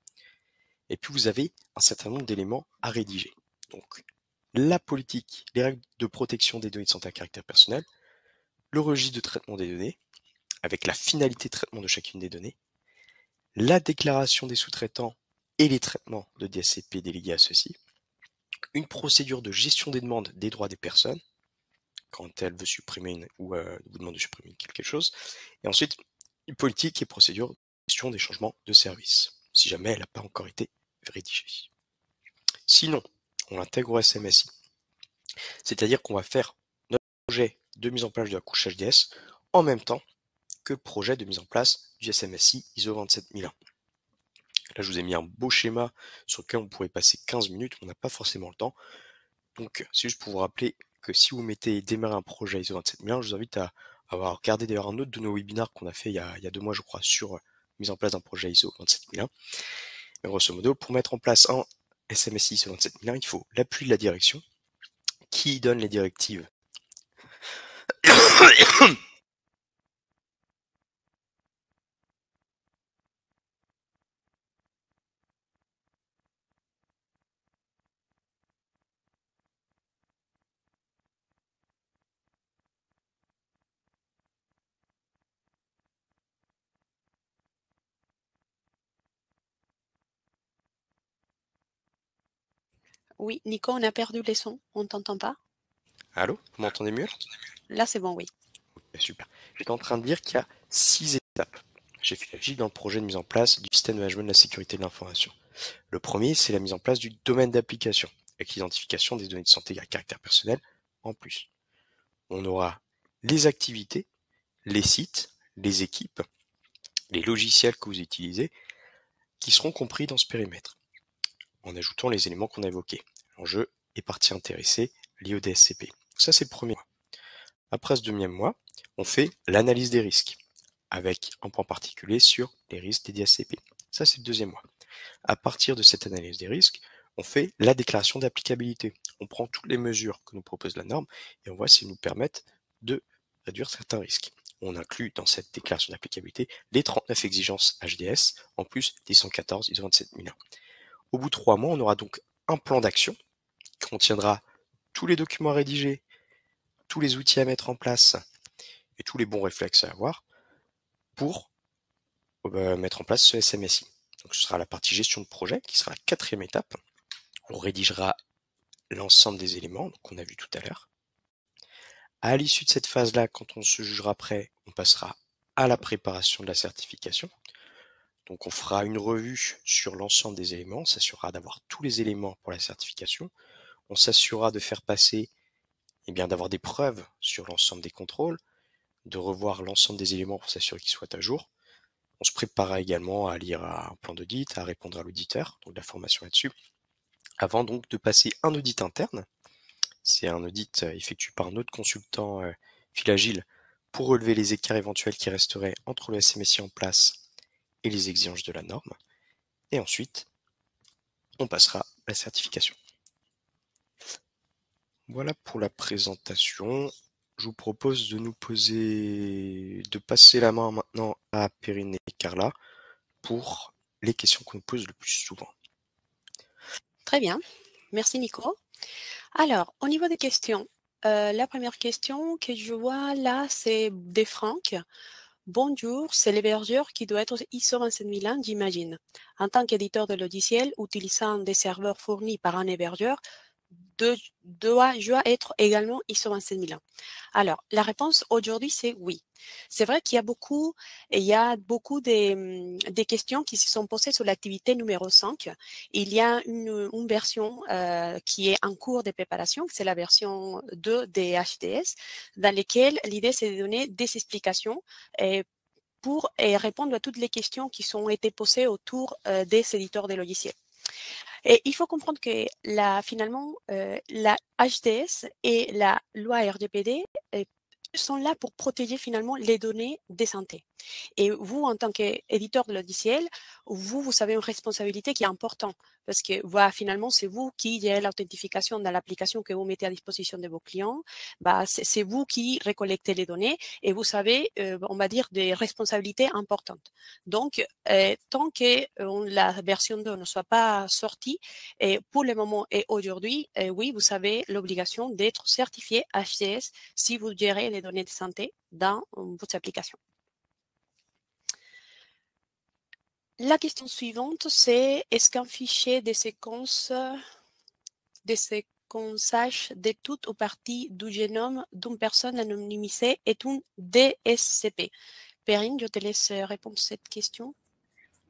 Et puis vous avez un certain nombre d'éléments à rédiger. Donc la politique, les règles de protection des données de santé à caractère personnel, le registre de traitement des données, avec la finalité de traitement de chacune des données, la déclaration des sous-traitants et les traitements de DSCP délégués à ceux-ci, une procédure de gestion des demandes des droits des personnes, quand elle veut supprimer ou vous demande de supprimer quelque chose, et ensuite une politique et procédure de gestion des changements de service, si jamais elle n'a pas encore été rédigée. Sinon, on l'intègre au SMSI, c'est-à-dire qu'on va faire notre projet de mise en place de la couche HDS en même temps que le projet de mise en place du SMSI ISO 27001. Là, je vous ai mis un beau schéma sur lequel on pourrait passer 15 minutes, on n'a pas forcément le temps. Donc, c'est juste pour vous rappeler que si vous mettez démarrer un projet ISO 27001, je vous invite à avoir regardé d'ailleurs un autre de nos webinaires qu'on a fait il y a 2 mois, je crois, sur mise en place d'un projet ISO 27001. Mais grosso modo, pour mettre en place un SMSI ISO 27001, il faut l'appui de la direction qui donne les directives.
Oui, Nico, on a perdu les sons. On t'entend pas?
Allô, vous m'entendez mieux?
Là, c'est bon, oui.
Super. J'étais en train de dire qu'il y a 6 étapes chez Filagil dans le projet de mise en place du système de management de la sécurité de l'information. Le premier, c'est la mise en place du domaine d'application, avec l'identification des données de santé à caractère personnel en plus. On aura les activités, les sites, les équipes, les logiciels que vous utilisez, qui seront compris dans ce périmètre, en ajoutant les éléments qu'on a évoqués. L'enjeu et parties intéressées liées au DSCP. Ça, c'est le premier mois. Après ce deuxième mois, on fait l'analyse des risques, avec un point particulier sur les risques des DSCP. Ça, c'est le deuxième mois. À partir de cette analyse des risques, on fait la déclaration d'applicabilité. On prend toutes les mesures que nous propose la norme et on voit si elles nous permettent de réduire certains risques. On inclut dans cette déclaration d'applicabilité les 39 exigences HDS, en plus des 114 ISO 27001. Au bout de 3 mois, on aura donc un plan d'action qui contiendra tous les documents à rédiger, tous les outils à mettre en place et tous les bons réflexes à avoir pour mettre en place ce SMSI. Donc ce sera la partie gestion de projet qui sera la quatrième étape. On rédigera l'ensemble des éléments qu'on a vu tout à l'heure. À l'issue de cette phase-là, quand on se jugera prêt, on passera à la préparation de la certification. Donc on fera une revue sur l'ensemble des éléments, on s'assurera d'avoir tous les éléments pour la certification. On s'assurera de faire passer, d'avoir des preuves sur l'ensemble des contrôles, de revoir l'ensemble des éléments pour s'assurer qu'ils soient à jour. On se préparera également à lire un plan d'audit, à répondre à l'auditeur, donc de la formation là-dessus, avant donc de passer un audit interne. C'est un audit effectué par un autre consultant Filagil pour relever les écarts éventuels qui resteraient entre le SMSI en place et les exigences de la norme. Et ensuite, on passera à la certification. Voilà pour la présentation. Je vous propose de passer la main maintenant à Perrine et Carla pour les questions qu'on nous pose le plus souvent.
Très bien. Merci Nico. Alors, au niveau des questions, la première question que je vois là, c'est des Franck. Bonjour, c'est l'hébergeur qui doit être ISO 27001, j'imagine. En tant qu'éditeur de logiciel, utilisant des serveurs fournis par un hébergeur, dois-je être également ISO 27001? Alors, la réponse aujourd'hui, c'est oui. C'est vrai il y a beaucoup des questions qui se sont posées sur l'activité numéro 5. Il y a une version qui est en cours de préparation, c'est la version 2 des HDS, dans laquelle l'idée, c'est de donner des explications pour répondre à toutes les questions qui ont été posées autour des éditeurs de logiciels. Et il faut comprendre que finalement, la HDS et la loi RGPD sont là pour protéger finalement les données de santé. Et vous, en tant qu'éditeur de logiciel, vous avez une responsabilité qui est importante parce que voilà, finalement, c'est vous qui gérez l'authentification dans l'application que vous mettez à disposition de vos clients. C'est vous qui récoltez les données et vous avez, on va dire, des responsabilités importantes. Donc, tant que la version 2 ne soit pas sortie, et pour le moment et aujourd'hui, oui, vous avez l'obligation d'être certifié HCS si vous gérez les données de santé dans votre application. La question suivante, c'est est-ce qu'un fichier de séquençage de toute ou partie du génome d'une personne anonymisée est un DSCP? Perrine, je te laisse répondre à cette question.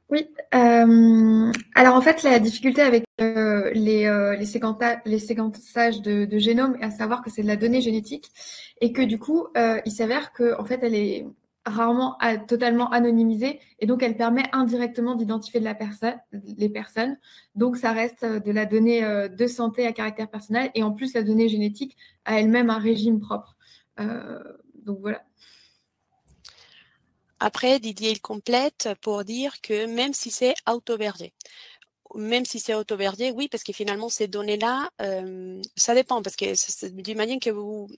Oui, alors en fait, la difficulté avec les séquençages de génome, à savoir que c'est de la donnée génétique et que du coup, il s'avère que en fait, elle est rarement totalement anonymisée et donc elle permet indirectement d'identifier les personnes. Donc ça reste de la donnée de santé à caractère personnel et en plus la donnée génétique a elle-même un régime propre. Donc voilà.
Après, Didier, il complète pour dire que même si c'est auto-hébergé, oui, parce que finalement, ces données-là, ça dépend, parce que j'imagine que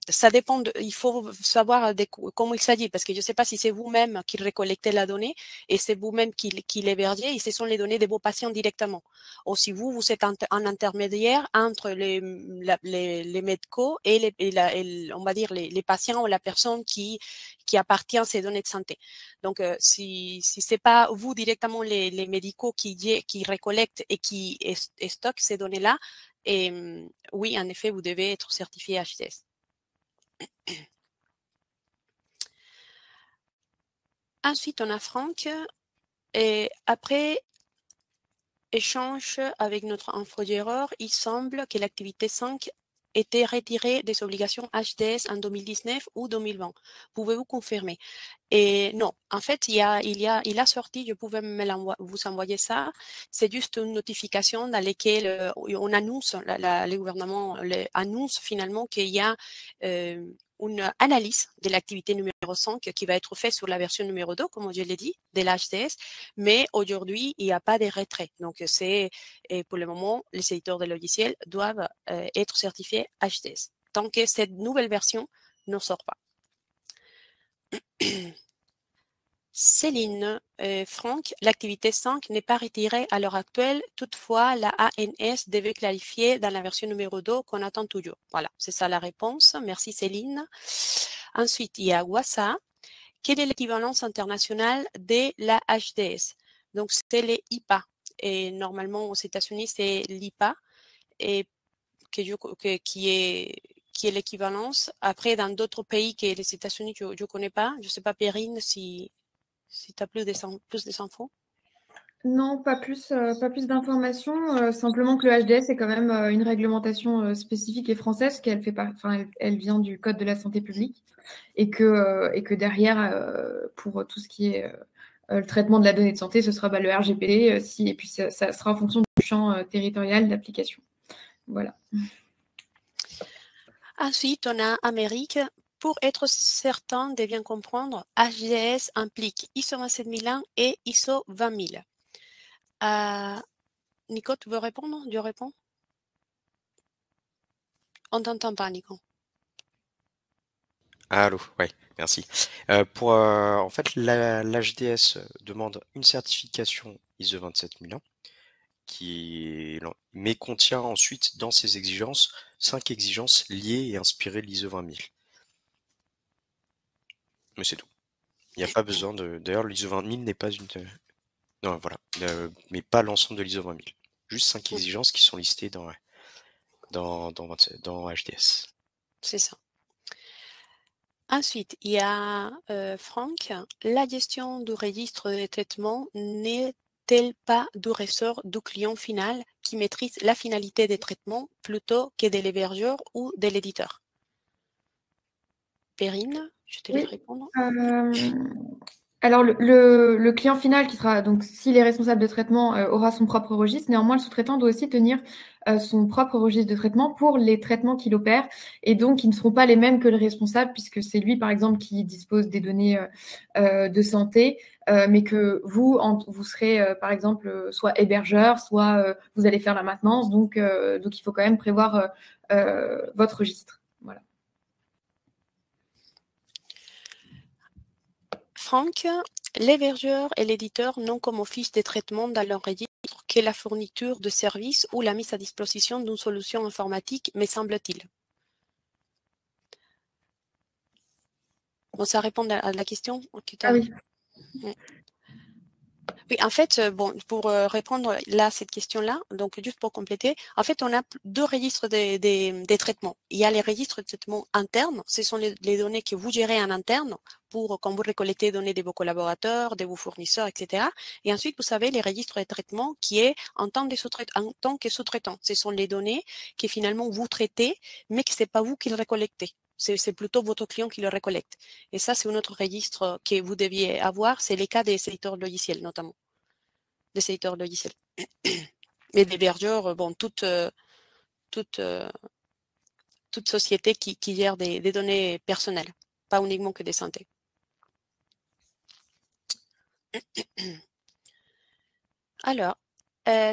ça dépend, il faut savoir comment il s'agit, parce que je ne sais pas si c'est vous-même qui récoltez la donnée et c'est vous-même qui l'hébergez et ce sont les données de vos patients directement. Ou si vous êtes un intermédiaire entre les médicaux et, on va dire les patients ou la personne qui appartient à ces données de santé. Donc, si c'est pas vous directement les médicaux qui récoltent et qui stockent ces données-là, et oui, en effet, vous devez être certifié HCS. Ensuite, on a Franck. Et après échange avec notre infogéreur, il semble que l'activité 5 était retirée des obligations HDS en 2019 ou 2020. Pouvez-vous confirmer? Et non, en fait, il a sorti, je pouvais vous envoyer ça. C'est juste une notification dans laquelle on annonce, le gouvernement annonce finalement qu'il y a une analyse de l'activité numéro 5 qui va être faite sur la version numéro 2, comme je l'ai dit, de l'HDS. Mais aujourd'hui, il n'y a pas de retrait. Donc, pour le moment, les éditeurs de logiciels doivent être certifiés HDS. Tant que cette nouvelle version ne sort pas. Céline, Franck, l'activité 5 n'est pas retirée à l'heure actuelle. Toutefois, la ANS devait clarifier dans la version numéro 2 qu'on attend toujours. Voilà, c'est ça la réponse. Merci Céline. Ensuite, il y a WASA. Quelle est l'équivalence internationale de la HDS? Donc, c'est les IPA. Et normalement, aux États-Unis, c'est l'IPA et qui est l'équivalence. Après, dans d'autres pays que les États-Unis, je ne connais pas. Je ne sais pas, Perrine, si tu as plus d'infos.
Non, pas plus d'informations. Simplement que le HDS est quand même une réglementation spécifique et française, qu'elle fait pas, enfin, elle vient du Code de la santé publique, et que derrière, pour tout ce qui est le traitement de la donnée de santé, ce sera le RGPD, et puis ça sera en fonction du champ territorial d'application. Voilà.
Ensuite, on a Amérique. Pour être certain de bien comprendre, HDS implique ISO 27001 et ISO 20000. Nico, tu veux répondre? Je réponds. On t'entend pas, Nico.
Allô, ouais, merci. En fait, l'HDS demande une certification ISO 27001 mais contient ensuite dans ses exigences 5 exigences liées et inspirées de l'ISO 20000. Mais c'est tout. Il n'y a pas besoin de. D'ailleurs, l'ISO 20000 n'est pas une. Non, voilà. Mais pas l'ensemble de l'ISO 20000. Juste 5 exigences qui sont listées dans HDS.
C'est ça. Ensuite, il y a Franck. La gestion du registre de traitement n'est-elle pas du ressort du client final qui maîtrise la finalité des traitements plutôt que de l'hébergeur ou de l'éditeur? Perrine, je te laisse répondre.
Alors, le client final qui sera, donc, s'il est responsable de traitement, aura son propre registre. Néanmoins, le sous-traitant doit aussi tenir son propre registre de traitement pour les traitements qu'il opère. Et donc, ils ne seront pas les mêmes que le responsable, puisque c'est lui, par exemple, qui dispose des données de santé, mais que vous serez, par exemple, soit hébergeur, soit vous allez faire la maintenance. Donc, il faut quand même prévoir votre registre. Voilà.
Franck, l'hébergeur et l'éditeur n'ont comme office de traitement dans leur registre que la fourniture de services ou la mise à disposition d'une solution informatique, me semble-t-il. Bon, ça répond à la question?
Ah oui.
Oui, en fait, pour répondre là à cette question-là, donc juste pour compléter, en fait, on a deux registres des traitements. Il y a les registres de traitement internes, ce sont les données que vous gérez en interne pour quand vous récoltez les données de vos collaborateurs, de vos fournisseurs, etc. Et ensuite, vous savez, les registres de traitement qui est en tant que sous-traitant. Ce sont les données que finalement vous traitez, mais que c'est pas vous qui les récoltez. C'est plutôt votre client qui le récollecte. Et ça, c'est un autre registre que vous deviez avoir. C'est les cas des éditeurs logiciels, notamment. Des éditeurs logiciels. Et d'hébergeurs, toute société qui gère des données personnelles, pas uniquement que des santé. Alors,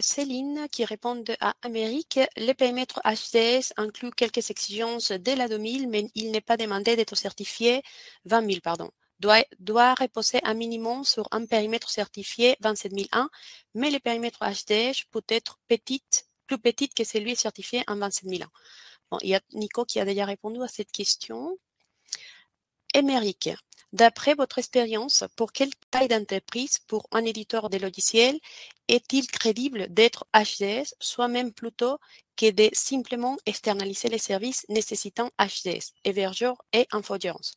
Céline qui répond à Amérique, le périmètre HDS inclut quelques exigences dès la 2000, mais il n'est pas demandé d'être certifié 20 000, pardon. Doit reposer un minimum sur un périmètre certifié 27001, mais le périmètre HDS peut être plus petit que celui certifié en 27001. Bon, il y a Nico qui a déjà répondu à cette question. Émeric, d'après votre expérience, pour quelle taille d'entreprise, pour un éditeur de logiciels, est-il crédible d'être HDS, soit même plutôt que de simplement externaliser les services nécessitant HDS, hébergeur et infogérance?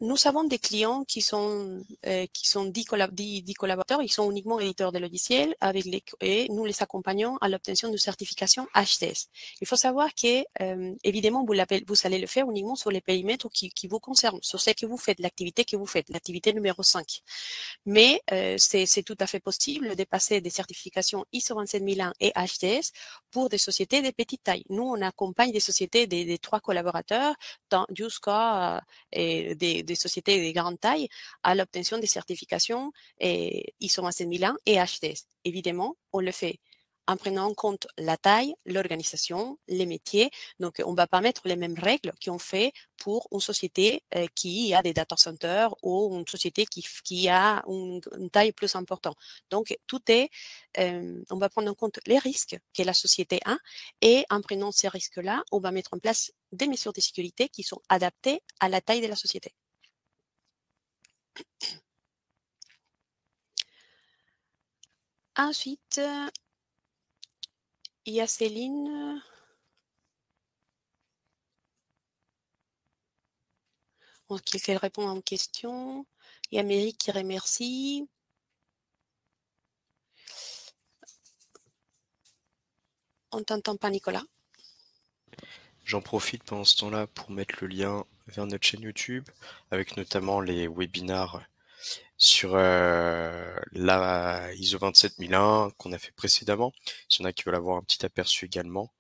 nous avons des clients qui sont 10 collaborateurs, ils sont uniquement éditeurs de logiciels et nous les accompagnons à l'obtention de certification HTS. Il faut savoir que, évidemment, vous allez le faire uniquement sur les périmètres qui vous concernent, sur ce que vous faites, l'activité que vous faites, l'activité numéro 5. Mais c'est tout à fait possible de passer des certifications ISO 27001 et HTS pour des sociétés de petite taille. Nous, on accompagne des sociétés des 3 collaborateurs jusqu'à des sociétés de grande taille à l'obtention des certifications ISO 27001 et HTS. Évidemment, on le fait en prenant en compte la taille, l'organisation, les métiers. Donc, on ne va pas mettre les mêmes règles qu'on fait pour une société qui a des data centers ou une société qui a une taille plus importante. Donc, on va prendre en compte les risques que la société a et en prenant ces risques-là, on va mettre en place des mesures de sécurité qui sont adaptées à la taille de la société. Ensuite, il y a Céline. Qu'elle répond à une question. Il y a Méric qui remercie. On t'entend pas, Nicolas.
J'en profite pendant ce temps-là pour mettre le lien vers notre chaîne YouTube, avec notamment les webinars sur la ISO 27001 qu'on a fait précédemment, s'il y en a qui veulent avoir un petit aperçu également.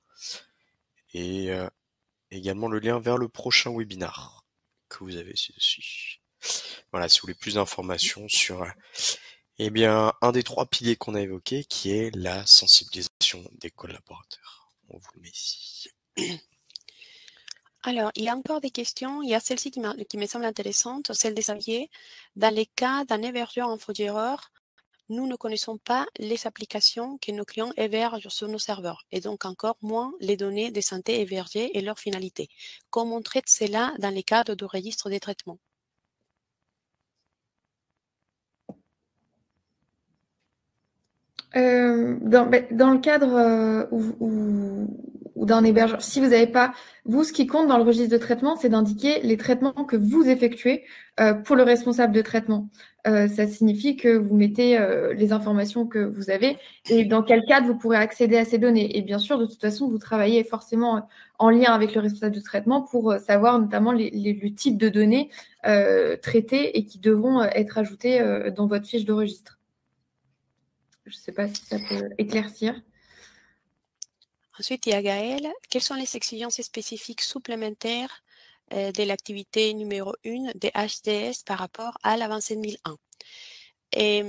Et également le lien vers le prochain webinar que vous avez ci-dessus. Voilà, si vous voulez plus d'informations sur un des 3 piliers qu'on a évoqués, qui est la sensibilisation des collaborateurs. On vous le met ici.
Alors, il y a encore des questions. Il y a celle-ci qui me semble intéressante, celle des Xavier. Dans les cas d'un hébergeur infogéreur, nous ne connaissons pas les applications que nos clients hébergent sur nos serveurs et donc encore moins les données de santé hébergées et leur finalité. Comment on traite cela dans les cadres de registre des traitements?
Dans le cadre ou d'un hébergeur, si vous n'avez pas, vous, ce qui compte dans le registre de traitement, c'est d'indiquer les traitements que vous effectuez pour le responsable de traitement. Ça signifie que vous mettez les informations que vous avez et dans quel cadre vous pourrez accéder à ces données. Et bien sûr, de toute façon, vous travaillez forcément en lien avec le responsable de traitement pour savoir notamment le type de données traitées et qui devront être ajoutées dans votre fiche de registre. Je ne sais pas si ça peut éclaircir.
Ensuite, il y a Gaël. Quelles sont les exigences spécifiques supplémentaires de l'activité numéro 1 des HDS par rapport à la 27001? Et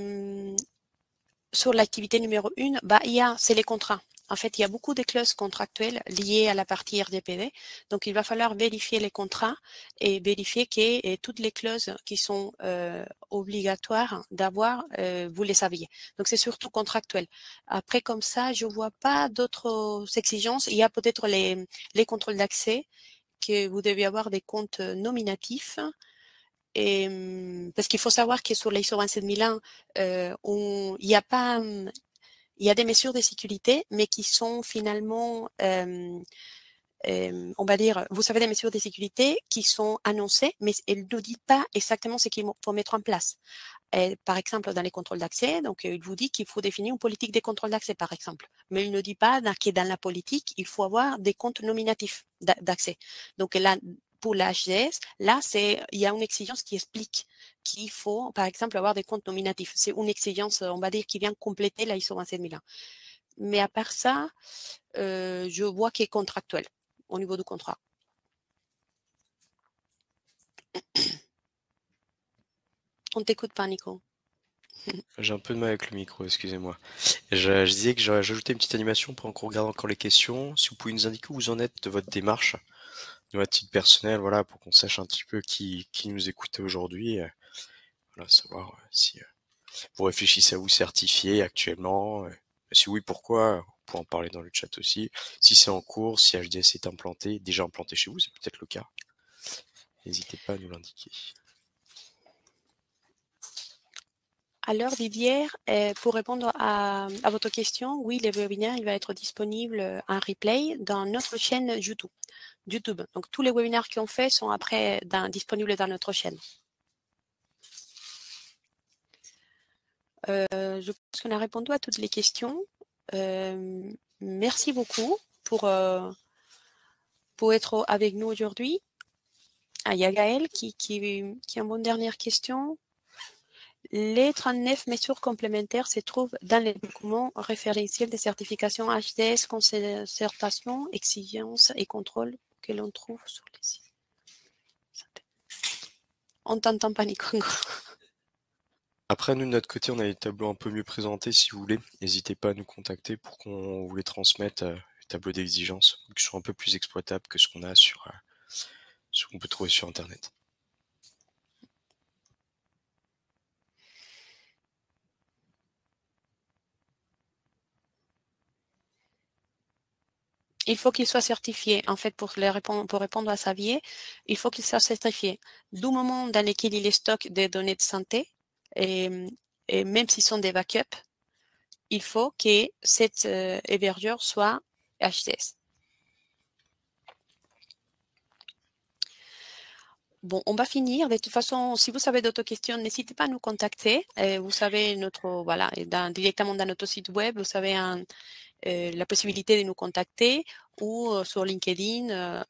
sur l'activité numéro 1, c'est les contrats. En fait, il y a beaucoup de clauses contractuelles liées à la partie RGPD. Donc, il va falloir vérifier les contrats et vérifier que toutes les clauses qui sont obligatoires d'avoir, vous les saviez. Donc, c'est surtout contractuel. Après, comme ça, je vois pas d'autres exigences. Il y a peut-être les contrôles d'accès, que vous devez avoir des comptes nominatifs. Et, parce qu'il faut savoir que sur l'ISO 27001, il y a pas, il y a des mesures de sécurité, mais qui sont finalement, on va dire, vous savez, des mesures de sécurité qui sont annoncées, mais elles ne disent pas exactement ce qu'il faut mettre en place. Par exemple, dans les contrôles d'accès, donc il vous dit qu'il faut définir une politique des contrôles d'accès, par exemple. Mais il ne dit pas que dans la politique, il faut avoir des comptes nominatifs d'accès. Donc là, pour la HDS, là, il y a une exigence qui explique qu'il faut, par exemple, avoir des comptes nominatifs. C'est une exigence, on va dire, qui vient compléter la ISO 27001. Mais à part ça, je vois qu'il est contractuel au niveau du contrat. On t'écoute pas, Nico.
J'ai un peu de mal avec le micro, excusez-moi. Je disais que j'ajoutais une petite animation pour qu'on regarde encore les questions. Si vous pouvez nous indiquer où vous en êtes de votre démarche, de votre titre personnel, voilà, pour qu'on sache un petit peu qui nous écoutait aujourd'hui. Voilà, savoir si vous réfléchissez à vous certifier actuellement. Si oui, pourquoi? Vous pouvez en parler dans le chat aussi. Si c'est en cours, si HDS est implanté, déjà implanté chez vous, c'est peut-être le cas. N'hésitez pas à nous l'indiquer.
Alors Didier, pour répondre à votre question, oui, le webinaire il va être disponible en replay dans notre chaîne YouTube. Donc tous les webinaires qu'on fait sont après disponibles dans notre chaîne. Je pense qu'on a répondu à toutes les questions. Merci beaucoup pour être avec nous aujourd'hui. Ah, il y a Gaël qui a une bonne dernière question. Les 39 mesures complémentaires se trouvent dans les documents référentiels des certifications HDS, concertation, exigence et contrôle que l'on trouve sur les sites. On t'entend pas, Nikongo.
Après, nous, de notre côté, on a des tableaux un peu mieux présentés, si vous voulez. N'hésitez pas à nous contacter pour qu'on vous les transmette, les tableaux d'exigence, qui sont un peu plus exploitables que ce qu'on a sur ce qu'on peut trouver sur Internet.
Il faut qu'il soit certifié. En fait, pour répondre à Xavier, il faut qu'il soit certifié. Du moment dans lequel il stocke des données de santé, et même s'ils sont des backups, il faut que cette hébergeur soit HDS. Bon, on va finir. De toute façon, si vous avez d'autres questions, n'hésitez pas à nous contacter. Vous savez, directement dans notre site web, vous avez la possibilité de nous contacter ou sur LinkedIn.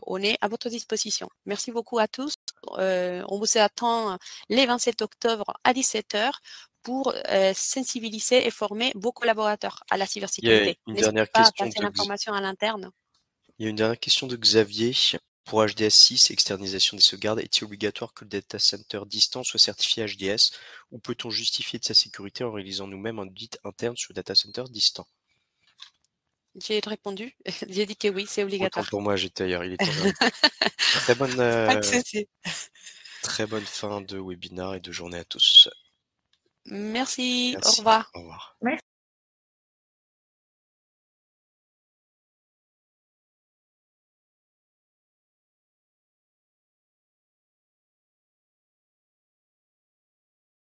On est à votre disposition. Merci beaucoup à tous. On vous attend les 27 octobre à 17h pour sensibiliser et former vos collaborateurs à la
Il y a
cybersécurité.
une
N'hésitez
dernière
pas à
question
passer
de
l'information à l'interne.
Il y a une dernière question de Xavier. Pour HDS 6, externalisation des sauvegardes, est-il obligatoire que le data center distant soit certifié HDS ou peut-on justifier de sa sécurité en réalisant nous-mêmes un audit interne sur le data center distant?
J'ai répondu. J'ai dit que oui, c'est
Autant
obligatoire.
pour moi, j'étais ailleurs, il est temps d'arrêter. Très bonne,
Pas de souci.
très bonne fin de webinaire et de journée à tous.
Merci. Au
Merci,
revoir.
au revoir.
Merci.